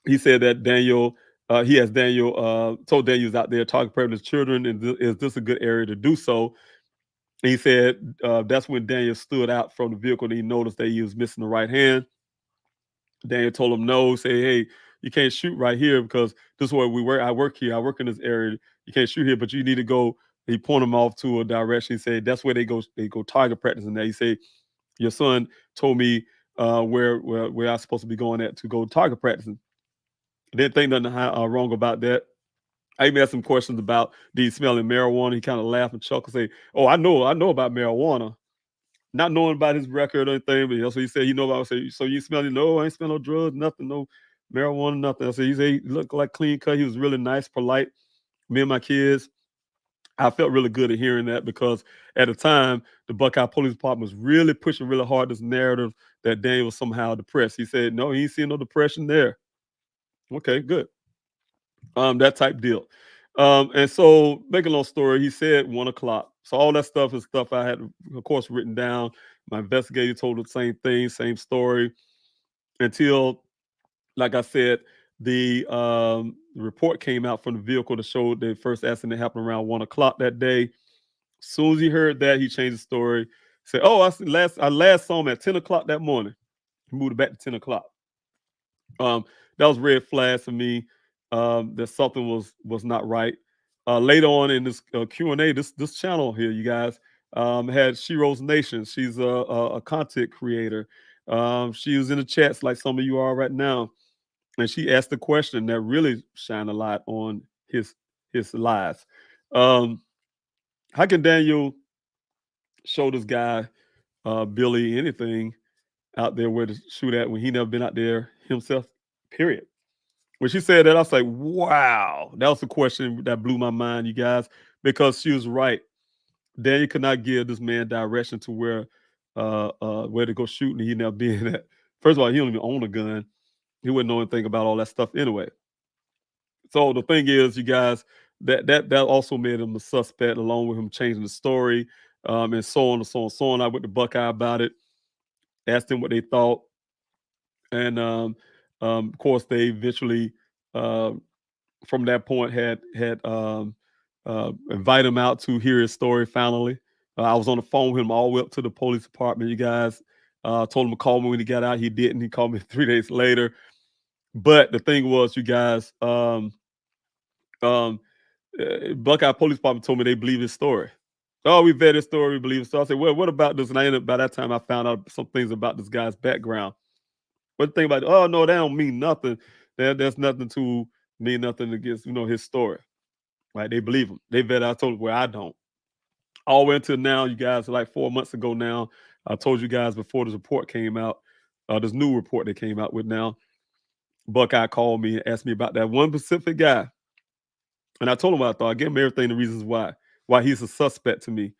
he said that Daniel, told Daniel he was out there talking to his children, and is this a good area to do so? And he said that's when Daniel stood out from the vehicle, and he noticed that he was missing the right hand. Daniel told him no, say, hey, you can't shoot right here because this is where we work. I work here. I work in this area. You can't shoot here, but you need to go. He pointed him off to a direction. He said that's where they go target practice. And he said, your son told me where I'm supposed to be going at to go target practicing. Didn't think nothing wrong about that. I even asked some questions about did he smelling marijuana. He kind of laughed and chuckled, say, "Oh, I know about marijuana," not knowing about his record or anything. But that's what he said. He know about. I said, "So you smelling? No, I ain't smell no drugs, nothing, no marijuana, nothing." I said, he looked like clean cut. He was really nice, polite. Me and my kids, I felt really good at hearing that, because at the time, the Buckeye Police Department was really pushing really hard this narrative that Daniel was somehow depressed. He said, no, he ain't seen no depression there. Okay, good. That type deal. And so, make a long story, he said 1 o'clock. So all that stuff is stuff I had, of course, written down. My investigator told the same thing, same story, until, like I said, the report came out from the vehicle that showed the first accident happened around 1 o'clock that day. As soon as he heard that, he changed the story. Said, "Oh, I last saw him at 10 o'clock that morning." He moved it back to 10 o'clock. That was red flags for me, that something was not right. Later on in this Q&A, this channel here, you guys, had She Rose Nation. She's a content creator. She was in the chats like some of you are right now, and she asked a question that really shined a light on his lies. How can Daniel show this guy Billy anything out there where to shoot at when he never been out there himself? Period. When she said that, I was like, wow, that was a question that blew my mind, you guys, because she was right. Daniel could not give this man direction to where to go shooting. He never been at. First of all, he don't even own a gun. He wouldn't know anything about all that stuff anyway. So the thing is, you guys, that also made him a suspect, along with him changing the story, and so on and so on and so on. I went to Buckeye about it, asked them what they thought, and of course, they eventually, from that point, had invite him out to hear his story. Finally, I was on the phone with him all the way up to the police department. You guys, told him to call me when he got out. He didn't. He called me 3 days later. But the thing was, you guys, Buckeye Police Department told me they believe his story. Oh, we vet his story, we believe his story. I said, well, what about this? And I ended up, by that time, I found out some things about this guy's background. But the thing about it, oh no, that don't mean nothing. There's nothing to mean nothing against, his story. Right? They believe him. They vet. I told them, well, I don't. All the way until now, you guys, like 4 months ago now, I told you guys before this report came out, this new report they came out with now, Buckeye called me and asked me about that one specific guy. And I told him what I thought. I gave him everything, the reasons why he's a suspect to me.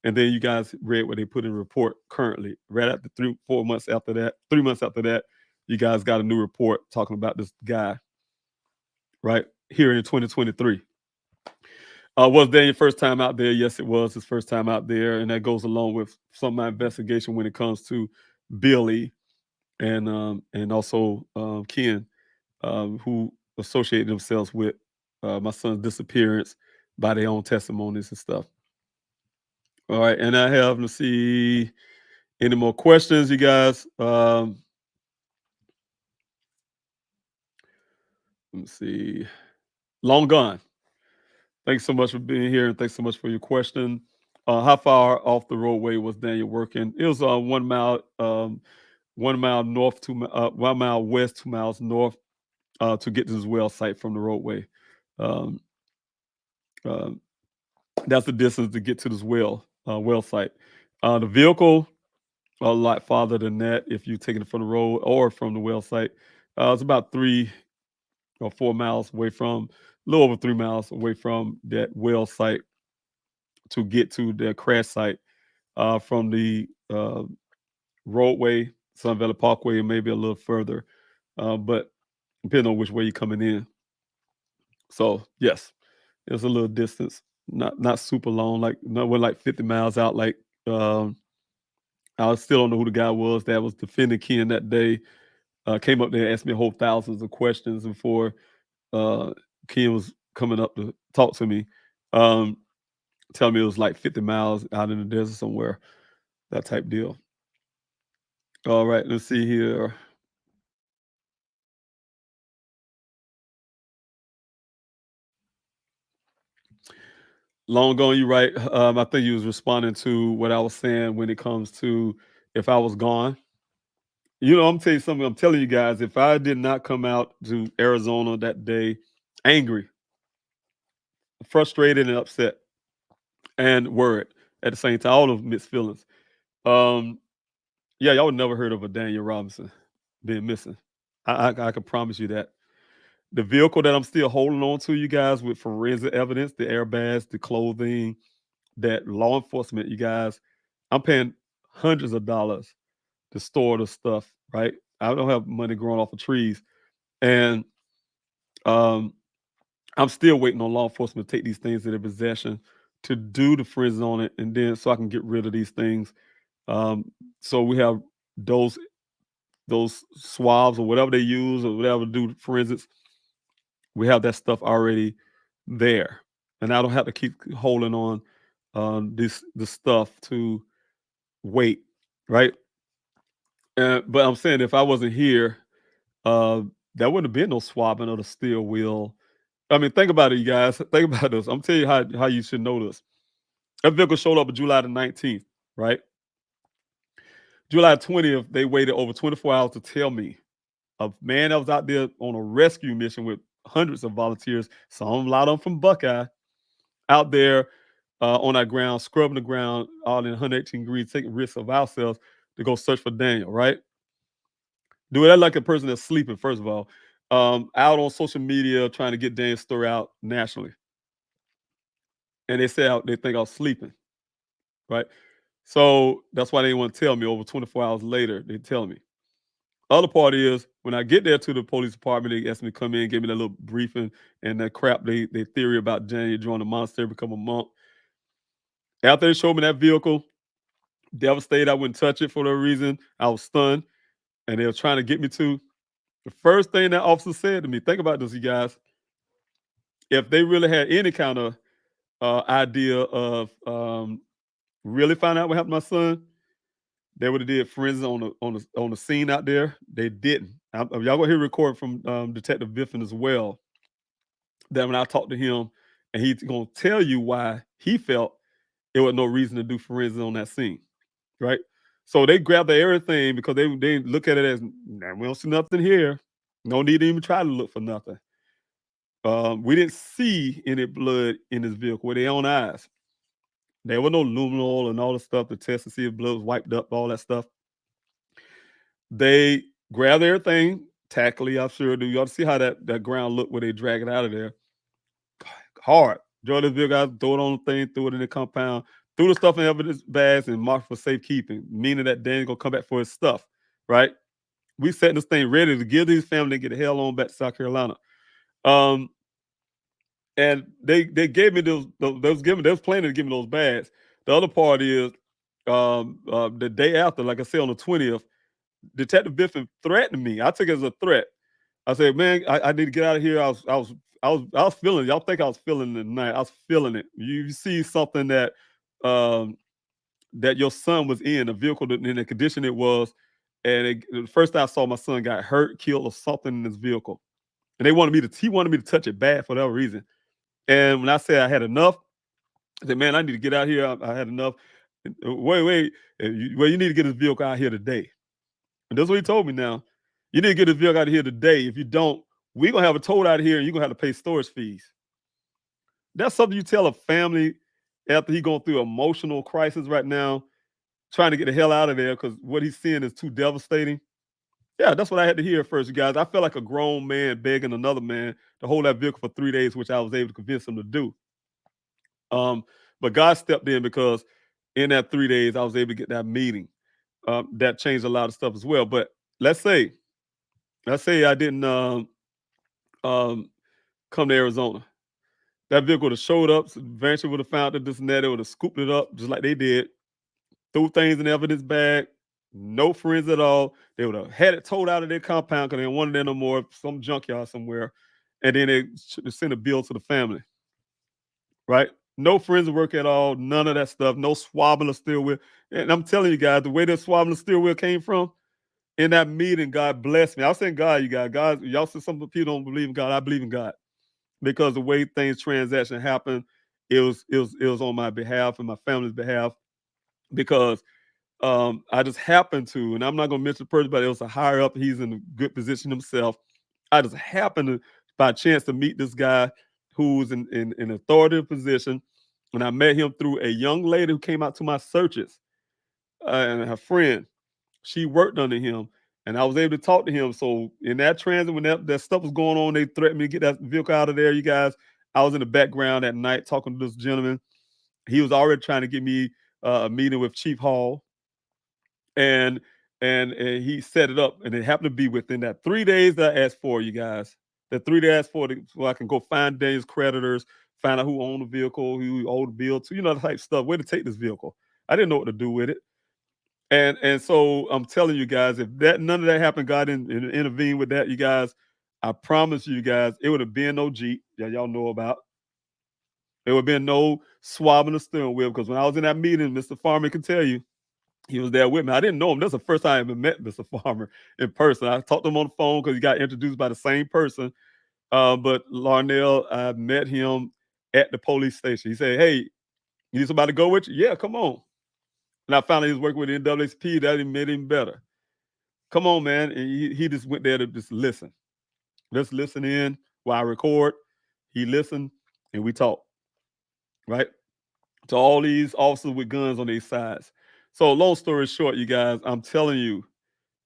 And then you guys read what they put in the report currently. Right after 3 months after that, you guys got a new report talking about this guy, right, here in 2023. Was Daniel's first time out there? Yes, it was his first time out there. And that goes along with some of my investigation when it comes to Billy and also Ken, who associated themselves with my son's disappearance by their own testimonies and stuff. All right, and I have, let's see, any more questions, you guys? Let me see. Long Gone. Thanks so much for being here, and thanks so much for your question. How far off the roadway was Daniel working? It was 1 mile, 1 mile north, 1 mile west, 2 miles north, to get to his well site from the roadway. That's the distance to get to this well site. The vehicle, a lot farther than that if you're taking it from the road or from the well site. It's about 3 or 4 miles away from, a little over 3 miles away from that well site to get to the crash site, from the roadway, Sun Valley Parkway, and maybe a little further, but depending on which way you're coming in. So yes, it's a little distance, not super long, we're like 50 miles out. Like, I still don't know who the guy was that was defending Ken that day. Came up there and asked me a whole thousands of questions before Ken was coming up to talk to me. Tell me it was like 50 miles out in the desert somewhere, that type deal. All right, let's see here. Long gone, you right. I think you was responding to what I was saying when it comes to if I was gone. I'm telling you something. I'm telling you guys, if I did not come out to Arizona that day, angry, frustrated, and upset, and worried at the same time, all of mixed feelings. Yeah, y'all would never heard of a Daniel Robinson being missing. I can promise you that. The vehicle that I'm still holding on to, you guys, with forensic evidence, the airbags, the clothing, that law enforcement, you guys, I'm paying hundreds of dollars to store the stuff, right? I don't have money growing off of trees. And I'm still waiting on law enforcement to take these things in their possession to do the forensics on it, and then so I can get rid of these things. So we have those swabs or whatever they use or whatever to do the forensics. We have that stuff already there, and I don't have to keep holding on this stuff to wait, right? But I'm saying if I wasn't here, there wouldn't have been no swabbing of the steel wheel. I mean, think about it, you guys. Think about this. I'm telling you how you should know this. That vehicle showed up on July the 19th, right? July 20th, they waited over 24 hours to tell me. A man that was out there on a rescue mission with hundreds of volunteers, some a lot of them from Buckeye, out there on that ground, scrubbing the ground all in 118 degrees, taking risks of ourselves to go search for Daniel, right? Do that like a person that's sleeping, first of all, out on social media trying to get Daniel's story out nationally. And they say they think I was sleeping, right? So that's why they didn't want to tell me. Over 24 hours later, they tell me. Other part is when I get there to the police department, they ask me to come in, give me that little briefing and that crap, they theory about Daniel joining the monastery, become a monk. After they showed me that vehicle, devastated, I wouldn't touch it for no reason. I was stunned, and they were trying to get me to. The first thing that officer said to me, think about this, you guys. If they really had any kind of idea of really finding out what happened to my son, they would have did forensics on the scene out there. They didn't. Y'all gonna hear a report from Detective Biffin as well. That when I talked to him, and he's gonna tell you why he felt there was no reason to do forensics on that scene, right? So they grabbed everything because they look at it as, nah, we don't see nothing here. No need to even try to look for nothing. We didn't see any blood in his vehicle with their own eyes. There was no luminol and all the stuff to test to see if blood was wiped up, all that stuff. They grabbed everything tactfully, I'm sure. You ought to see how that ground looked when they drag it out of there. Hard. Jordan Bill guys throw it on the thing, threw it in the compound, threw the stuff in evidence bags and marked for safekeeping, meaning that Dan's gonna come back for his stuff, right? We setting this thing ready to give these families and get the hell on back to South Carolina. And they gave me they was planning to give me those bags. The other part is the day after, like I said, on the 20th, Detective Biffin threatened me. I took it as a threat. I said, man, I need to get out of here. I was feeling it. Y'all think I was feeling it tonight. I was feeling it. You see something that that your son was in, a vehicle in the condition it was, and the first time I saw my son got hurt, killed, or something in his vehicle. And he wanted me to touch it bad for that reason. And when I said I had enough, I said, man, I need to get out here. I had enough. Wait. You need to get this vehicle out here today. And that's what he told me now. You need to get this vehicle out of here today. If you don't, we're going to have a tow out of here and you're going to have to pay storage fees. That's something you tell a family after he's going through an emotional crisis right now, trying to get the hell out of there because what he's seeing is too devastating. Yeah, that's what I had to hear first, you guys. I felt like a grown man begging another man to hold that vehicle for 3 days, which I was able to convince him to do. But God stepped in because in that 3 days, I was able to get that meeting. That changed a lot of stuff as well. But let's say I didn't come to Arizona. That vehicle would have showed up, so eventually would have found it, this and that. They would have scooped it up just like they did, threw things in the evidence bag, no friends at all. They would have had it towed out of their compound because they didn't want it there no more, some junkyard somewhere. And then they send a bill to the family, right? No forensic work at all, none of that stuff, no swabbing of steel wheel. And I'm telling you guys, the way that swabbing of steel wheel came from, in that meeting, God blessed me. I was saying God, you guys, God, y'all said some people don't believe in God. I believe in God. Because the way transaction happened, it was on my behalf and my family's behalf. Because I just happened to, and I'm not gonna mention the person, but it was a higher up, he's in a good position himself. I just happened to, by chance, to meet this guy who's in an authoritative position. And I met him through a young lady who came out to my searches, and her friend. She worked under him. And I was able to talk to him. So in that transit, when that stuff was going on, they threatened me to get that vehicle out of there, you guys. I was in the background at night talking to this gentleman. He was already trying to get me a meeting with Chief Hall. And he set it up, and it happened to be within that 3 days that I asked for, you guys. The 3 days I asked for, so I can go find Daniel's creditors, find out who owned the vehicle, who owed the bill to, the type of stuff, where to take this vehicle. I didn't know what to do with it. And so I'm telling you guys, if none of that happened, God intervened with that, you guys, I promise you guys, it would have been no Jeep that y'all know about. There would have been no swabbing the steering wheel, because when I was in that meeting, Mr. Farmer can tell you, he was there with me. I didn't know him. That's the first time I ever met Mr. Farmer in person. I talked to him on the phone because he got introduced by the same person. But Larnell, I met him at the police station. He said, "Hey, you need somebody to go with you?" "Yeah, come on." And I found out he was working with the NAACP. That even made him better. "Come on, man." And he just went there to just listen. Let's listen in while I record. He listened and we talked. Right? To all these officers with guns on their sides. So long story short, you guys, I'm telling you,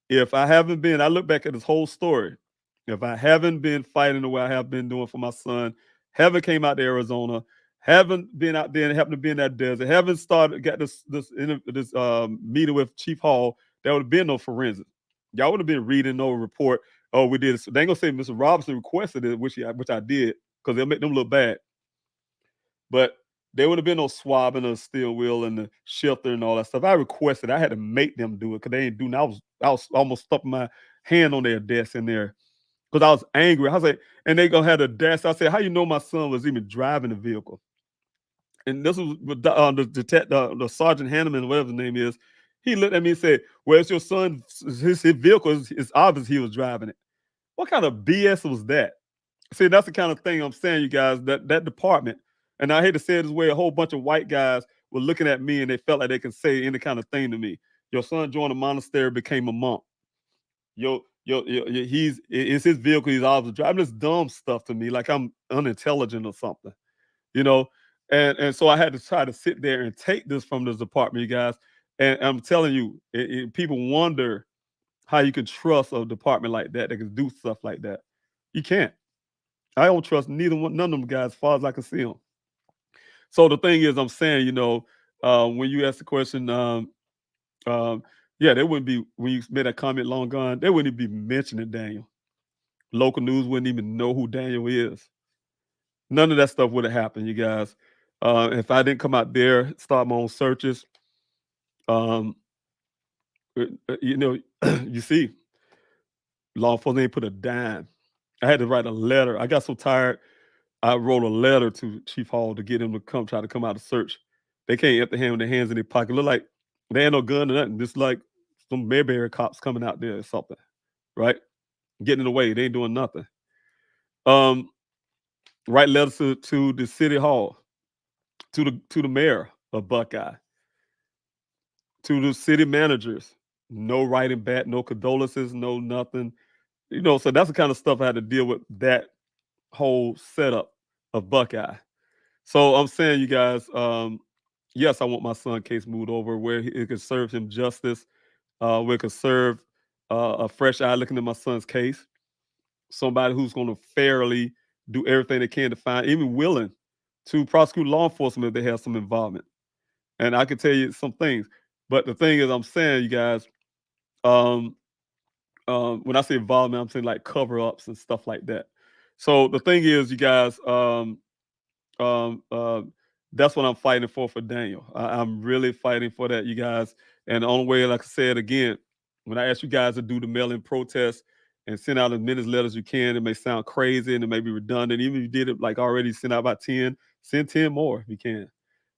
if I haven't been, I look back at this whole story, if I haven't been fighting the way I have been doing for my son, haven't came out to Arizona, haven't been out there and happened to be in that desert, haven't got this meeting with Chief Hall, there would have been no forensics. Y'all would have been reading no report. "Oh, we did it." So they ain't gonna say Mr. Robinson requested it, which I did, because they'll make them look bad. But there would have been no swabbing of the steel wheel and the shifter and all that stuff. I requested. I had to make them do it because they ain't doing it. I was almost stuffing my hand on their desk in there because I was angry. I was like, and they gonna have the desk. I said, "How you know my son was even driving the vehicle?" And this was the Sergeant Hanneman, whatever his name is. He looked at me and said, "Where's your son? His vehicle is obvious he was driving it." What kind of BS was that? See, that's the kind of thing I'm saying, you guys, that department, and I hate to say it this way, a whole bunch of white guys were looking at me and they felt like they could say any kind of thing to me. "Your son joined a monastery, became a monk. It's his vehicle, he's obviously driving." This dumb stuff to me, like I'm unintelligent or something, you know? And so I had to try to sit there and take this from this department, you guys. And I'm telling you, people wonder how you can trust a department like that can do stuff like that. You can't. I don't trust none of them guys as far as I can see them. So the thing is, I'm saying, when you ask the question, yeah, they wouldn't be, when you made that comment long gone, they wouldn't even be mentioning Daniel. Local news wouldn't even know who Daniel is. None of that stuff would have happened, you guys. If I didn't come out there, start my own searches, you see, law enforcement ain't put a dime. I had to write a letter. I got so tired, I wrote a letter to Chief Hall to get him to try to come out to search. They can't empty hand with their hands in their pocket. Look like they ain't no gun or nothing. Just like some Mayberry cops coming out there or something, right? Getting in the way. They ain't doing nothing. Write letters to the city hall, to the mayor of Buckeye, to the city managers. No writing back, no condolences, no nothing. So that's the kind of stuff I had to deal with, that whole setup of Buckeye. So I'm saying, you guys, yes, I want my son case moved over where it could serve him justice, where it could serve a fresh eye looking at my son's case. Somebody who's going to fairly do everything they can to find, even willing to prosecute law enforcement if they have some involvement. And I can tell you some things. But the thing is, I'm saying, you guys, when I say involvement, I'm saying like cover-ups and stuff like that. So the thing is, you guys, that's what I'm fighting for Daniel. I'm really fighting for that, you guys. And the only way, like I said again, when I ask you guys to do the mail-in protest and send out as many letters as you can, it may sound crazy and it may be redundant. Even if you did it like already, send out about 10, send 10 more if you can.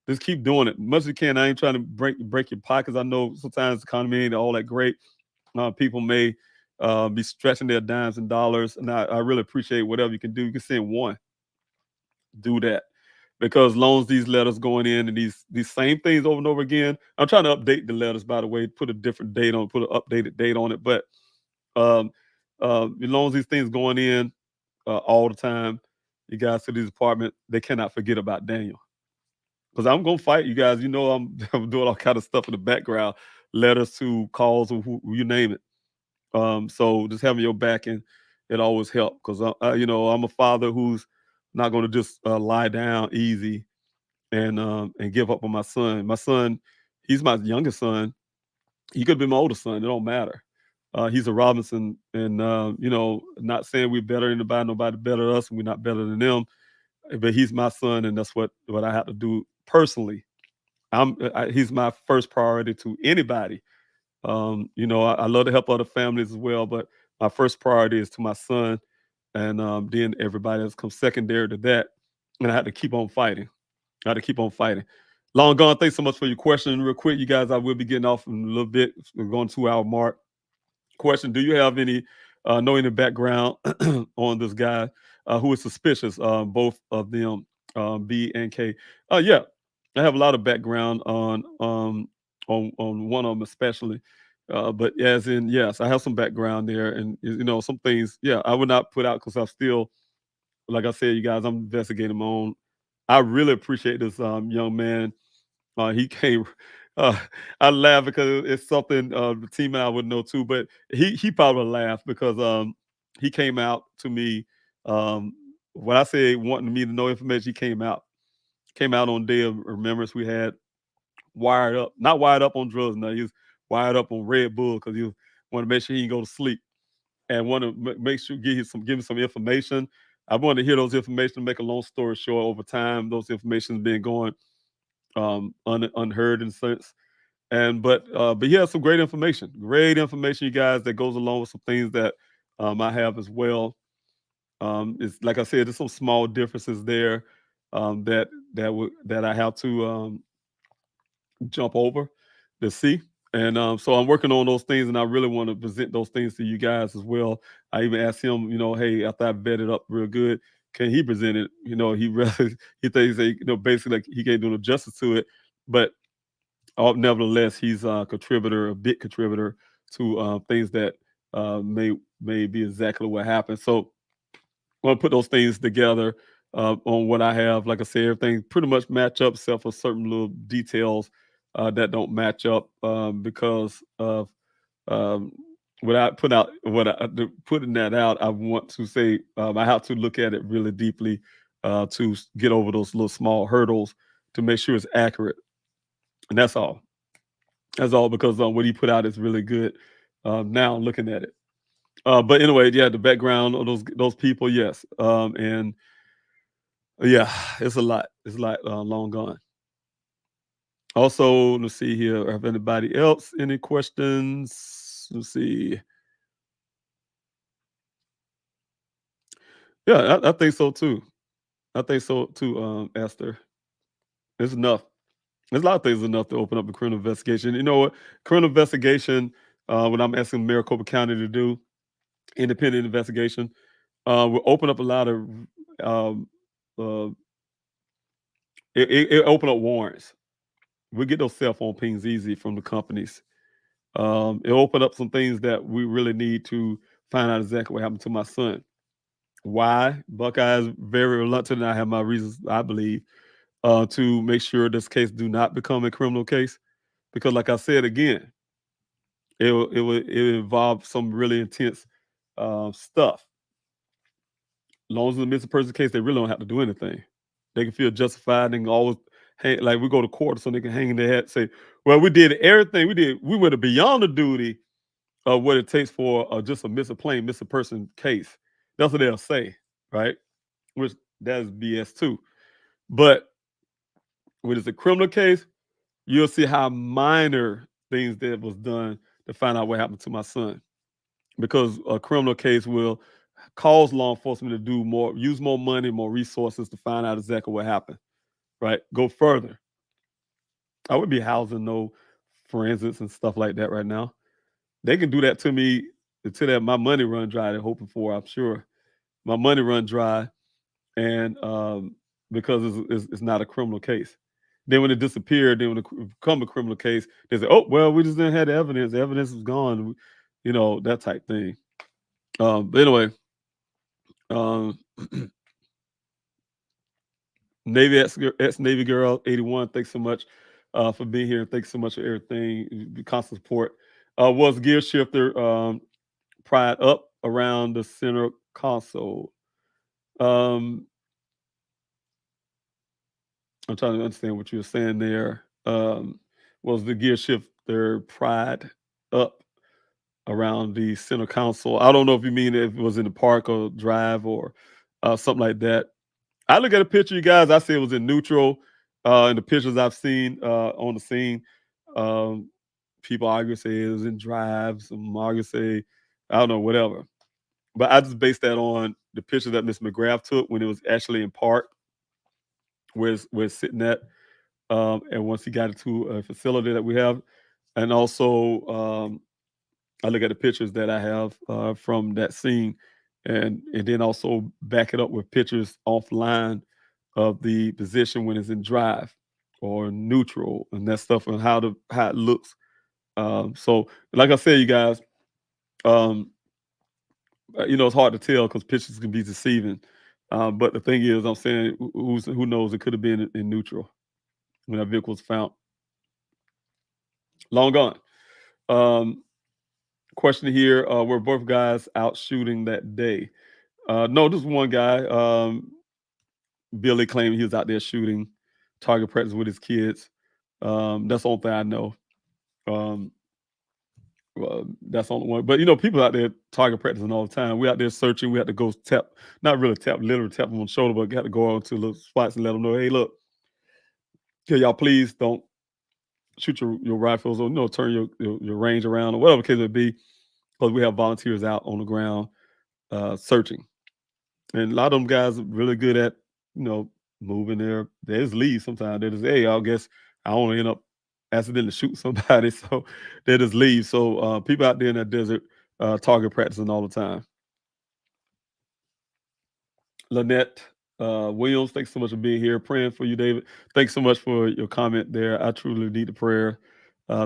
Just keep doing it much as you can. I ain't trying to break your pockets. I know sometimes the economy ain't all that great. People may be stretching their dimes and dollars, and I really appreciate whatever you can do. You can send one. Do that. Because long as these letters going in and these same things over and over again, I'm trying to update the letters, by the way, put a different date on, put an updated date on it. But as long as these things going in all the time, you guys to the department, they cannot forget about Daniel. Because I'm gonna fight you guys. I'm doing all kind of stuff in the background, letters to calls, or who you name it. So just having your backing, it always helps because I'm a father who's not going to just lie down easy and give up on my son. My son, he's my youngest son. He could be my oldest son. It don't matter. He's a Robinson, and not saying we're better than nobody better than us, and we're not better than them. But he's my son, and that's what I have to do personally. He's my first priority to anybody. I love to help other families as well, but my first priority is to my son, and then everybody else comes secondary to that. And I have to keep on fighting. I had to keep on fighting. Long gone. Thanks so much for your question. Real quick, you guys, I will be getting off in a little bit. We're going 2-hour mark. Question: do you have any knowing the background on this guy who is suspicious? Both of them, B and K. Yeah, I have a lot of background on one of them especially. But as in, yes, I have some background there, and some things. Yeah, I would not put out because I'm still, like I said, you guys, I'm investigating my own. I really appreciate this young man. He came. Uh, I laugh because it's something the team and I would know too. But he probably laughed because he came out to me. When I say wanting me to know information, he came out on day of remembrance. We had wired up, not wired up on drugs. No, he was wired up on Red Bull because he wanted to make sure he can go to sleep and want to make sure give me some information. I wanted to hear those information. To make a long story short, over time, those information has been going unheard in a sense. But he has some great information, you guys, that goes along with some things that I have as well. It's like I said, there's some small differences there that I have to jump over to see. And so I'm working on those things, and I really want to present those things to you guys as well. I even asked him, hey, after I vetted up real good, can he present it? He really he thinks that, basically like he can't do no justice to it, but nevertheless, he's a big contributor to things that may be exactly what happened. So I want to put those things together on what I have. Like I said, everything pretty much match up, except for certain little details that don't match up because of without putting that out. I want to say I have to look at it really deeply to get over those little small hurdles to make sure it's accurate, and that's all. That's all because what he put out is really good. Now looking at it, but anyway, yeah, the background of those people, yes, and yeah, it's a lot. It's a lot long gone. Also, let's see here. Have anybody else any questions? Let's see. Yeah, I think so too. I think so too, Esther. It's enough. There's a lot of things enough to open up a criminal investigation. You know what? Criminal investigation, what I'm asking Maricopa County to do, independent investigation, will open up a lot of uh, it open up warrants. We get those cell phone pings easy from the companies. It opened up some things that we really need to find out exactly what happened to my son. Why? Buckeyes very reluctant, and I have my reasons, I believe, to make sure this case do not become a criminal case. Because like I said again, it involve some really intense stuff. As long as it's a missing person case, they really don't have to do anything. They can feel justified and always like we go to court so they can hang in their head and say, well, we did everything. We went beyond the duty of what it takes for just a plain missing person case. That's what they'll say, right? Which that is BS too. But when it's a criminal case, you'll see how minor things that was done to find out what happened to my son. Because a criminal case will cause law enforcement to do more, use more money, more resources to find out exactly what happened, right? Go further. I would be housing no forensics and stuff like that right now. They can do that to me until that my money run dry. They're hoping for, I'm sure, my money run dry, and because it's not a criminal case. Then when it disappeared, then when it become a criminal case, they say, "Oh, well, we just didn't have the evidence. The evidence is gone." That type thing. But anyway, um, Navy ex-Navy girl 81. Thanks so much for being here. Thanks so much for everything, constant support. Was gear shifter. pried up around the center console. I'm trying to understand what you were saying there. Was the gear shifter pried up around the center console? I don't know if you mean if it was in the park or drive or something like that. I look at a picture, you guys. I say it was in neutral. In the pictures I've seen on the scene, um, people argue say it was in drive. Some argue say I don't know, whatever. But I just based that on the picture that Miss McGrath took when it was actually in park, where it's sitting at, and once he got into a facility that we have, and also I look at the pictures that I have from that scene, and then also back it up with pictures offline of the position when it's in drive or neutral and that stuff and how it looks. So, like I said, you guys, um, it's hard to tell because pictures can be deceiving. But the thing is, I'm saying, who knows? It could have been in neutral when that vehicle was found. Long gone. Question here: were both guys out shooting that day? No, just one guy. Billy claimed he was out there shooting target practice with his kids. That's the only thing I know. That's the only one. But people out there target practicing all the time. We out there searching. We had to go tap, not really tap, literally tap them on the shoulder, but got to go on to little spots and let them know, hey, look, can y'all please don't shoot your rifles or turn your range around or whatever the case may be, because we have volunteers out on the ground searching. And a lot of them guys are really good at, moving there. There's leaves sometimes. They just, hey, I guess I want to end up accidentally shoot somebody. So they just leave. So people out there in that desert target practicing all the time. Lynette Williams, thanks so much for being here. Praying for you, David. Thanks so much for your comment there. I truly need the prayer.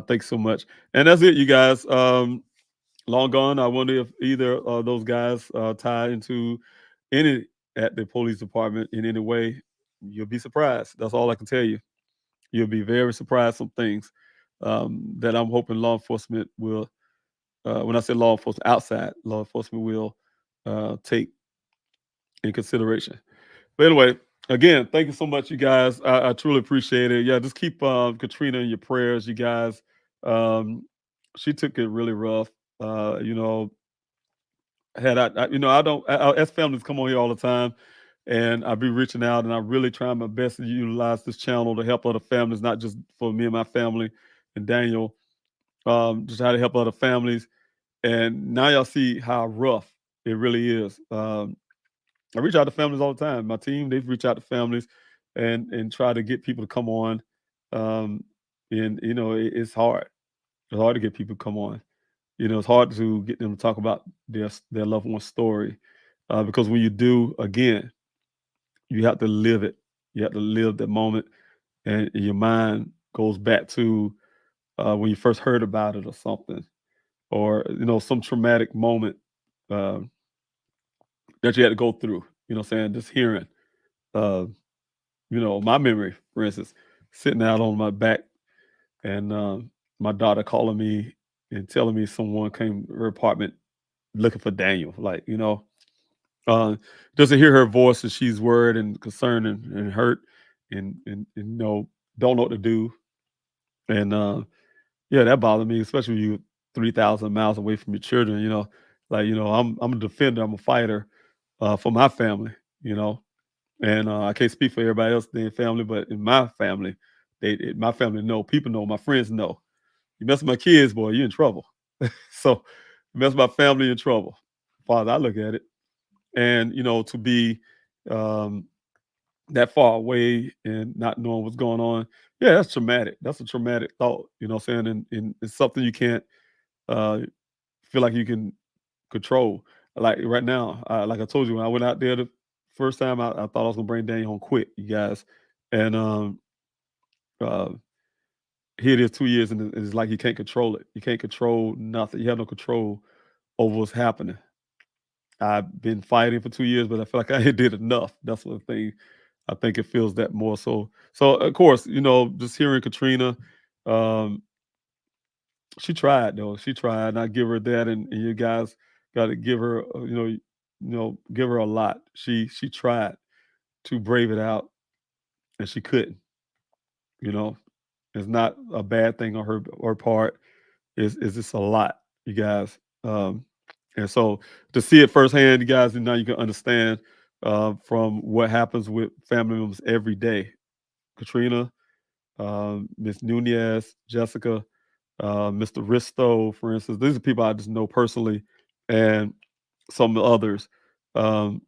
Thanks so much. And that's it, you guys. Long gone. I wonder if either of those guys tie into any at the police department in any way. You'll be surprised. That's all I can tell you. You'll be very surprised some things that I'm hoping law enforcement will, when I say law enforcement, outside law enforcement will take in consideration. But anyway, again, thank you so much, you guys. I truly appreciate it. Yeah, just keep Katrina in your prayers, you guys. She took it really rough. Had I don't, as families come on here all the time, and I be reaching out, and I really trying my best to utilize this channel to help other families, not just for me and my family and Daniel, just try to help other families. And now y'all see how rough it really is. I reach out to families all the time. My team, they've reached out to families and try to get people to come on. And it's hard. It's hard to get people to come on. It's hard to get them to talk about their loved one's story, because when you do, again, you have to live it. You have to live that moment, and your mind goes back to when you first heard about it or something, or some traumatic moment that you had to go through. Just hearing, my memory, for instance, sitting out on my back, and my daughter calling me and telling me someone came to her apartment looking for Daniel. Just to hear her voice, and she's worried and concerned and hurt, and don't know what to do. And yeah, that bothered me, especially when you 3,000 miles away from your children. I'm a defender, I'm a fighter for my family. And I can't speak for everybody else in their family, but in my family, my family know, people know, my friends know. You mess with my kids, boy, you're in trouble. So you mess with my family, in trouble. Father, I look at it. And to be that far away and not knowing what's going on, yeah, that's traumatic. That's a traumatic thought. What I'm saying? And it's something you can't feel like you can control. Like right now, like I told you, when I went out there the first time, I thought I was gonna bring Daniel home quick, you guys. And uh, here it is 2 years, and it's like you can't control it. You can't control nothing. You have no control over what's happening. I've been fighting for 2 years, but I feel like I did enough. That's one thing. I think it feels that more so. So of course, just hearing Katrina, she tried though. She tried, and I give her that. And you guys got to give her, give her a lot. She tried to brave it out, and she couldn't. You know, it's not a bad thing on her part. It's just a lot, you guys. And so to see it firsthand, you guys, and now you can understand from what happens with family members every day. Katrina, Miss Nunez, Jessica, Mr. Risto, for instance. These are people I just know personally, and some others. What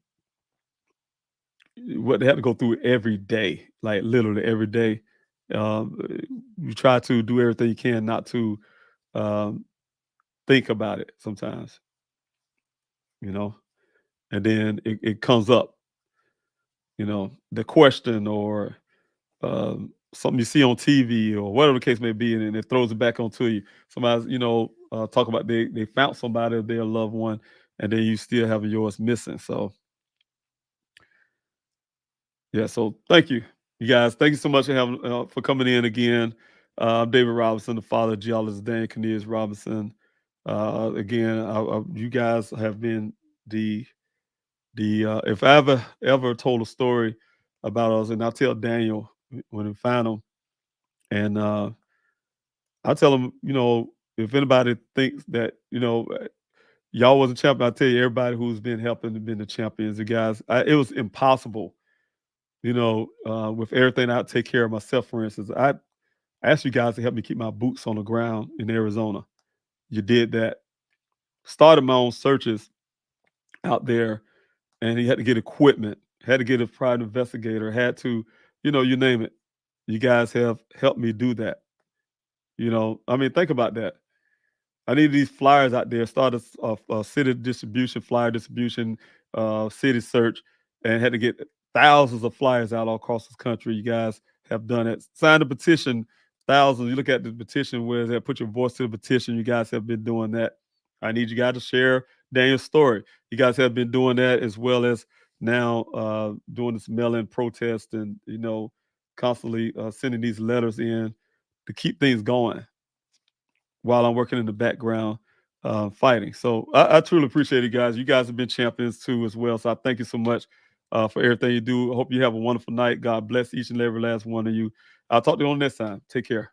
they have to go through every day, like literally every day. You try to do everything you can not to think about it sometimes, and then it comes up, the question or something you see on TV or whatever the case may be, and it throws it back onto you. Somebody's, talk about they found somebody, their loved one, and then you still have yours missing. So, yeah. So thank you, you guys. Thank you so much for coming in again. I'm David Robinson, the father of Geologist Daniel Robinson. Again, you guys have been the if I ever told a story about us, and I'll tell Daniel when we find him, and I tell him, if anybody thinks that y'all was a champion, I tell you, everybody who's been helping have been the champions. You guys, it was impossible, with everything I take care of myself. For instance, I asked you guys to help me keep my boots on the ground in Arizona. You did that. Started my own searches out there, and he had to get equipment, had to get a private investigator, had to, you name it. You guys have helped me do that. Think about that. I need these flyers out there. Started a city distribution, flyer distribution, city search, and had to get thousands of flyers out all across this country. You guys have done it. Signed a petition, thousands. You look at the petition where they put your voice to the petition. You guys have been doing that. I need you guys to share Daniel's story. You guys have been doing that, as well as now doing this mail-in protest and, constantly sending these letters in to keep things going while I'm working in the background fighting. So I truly appreciate it, guys. You guys have been champions too as well. So I thank you so much for everything you do. I hope you have a wonderful night. God bless each and every last one of you. I'll talk to you on next time. Take care.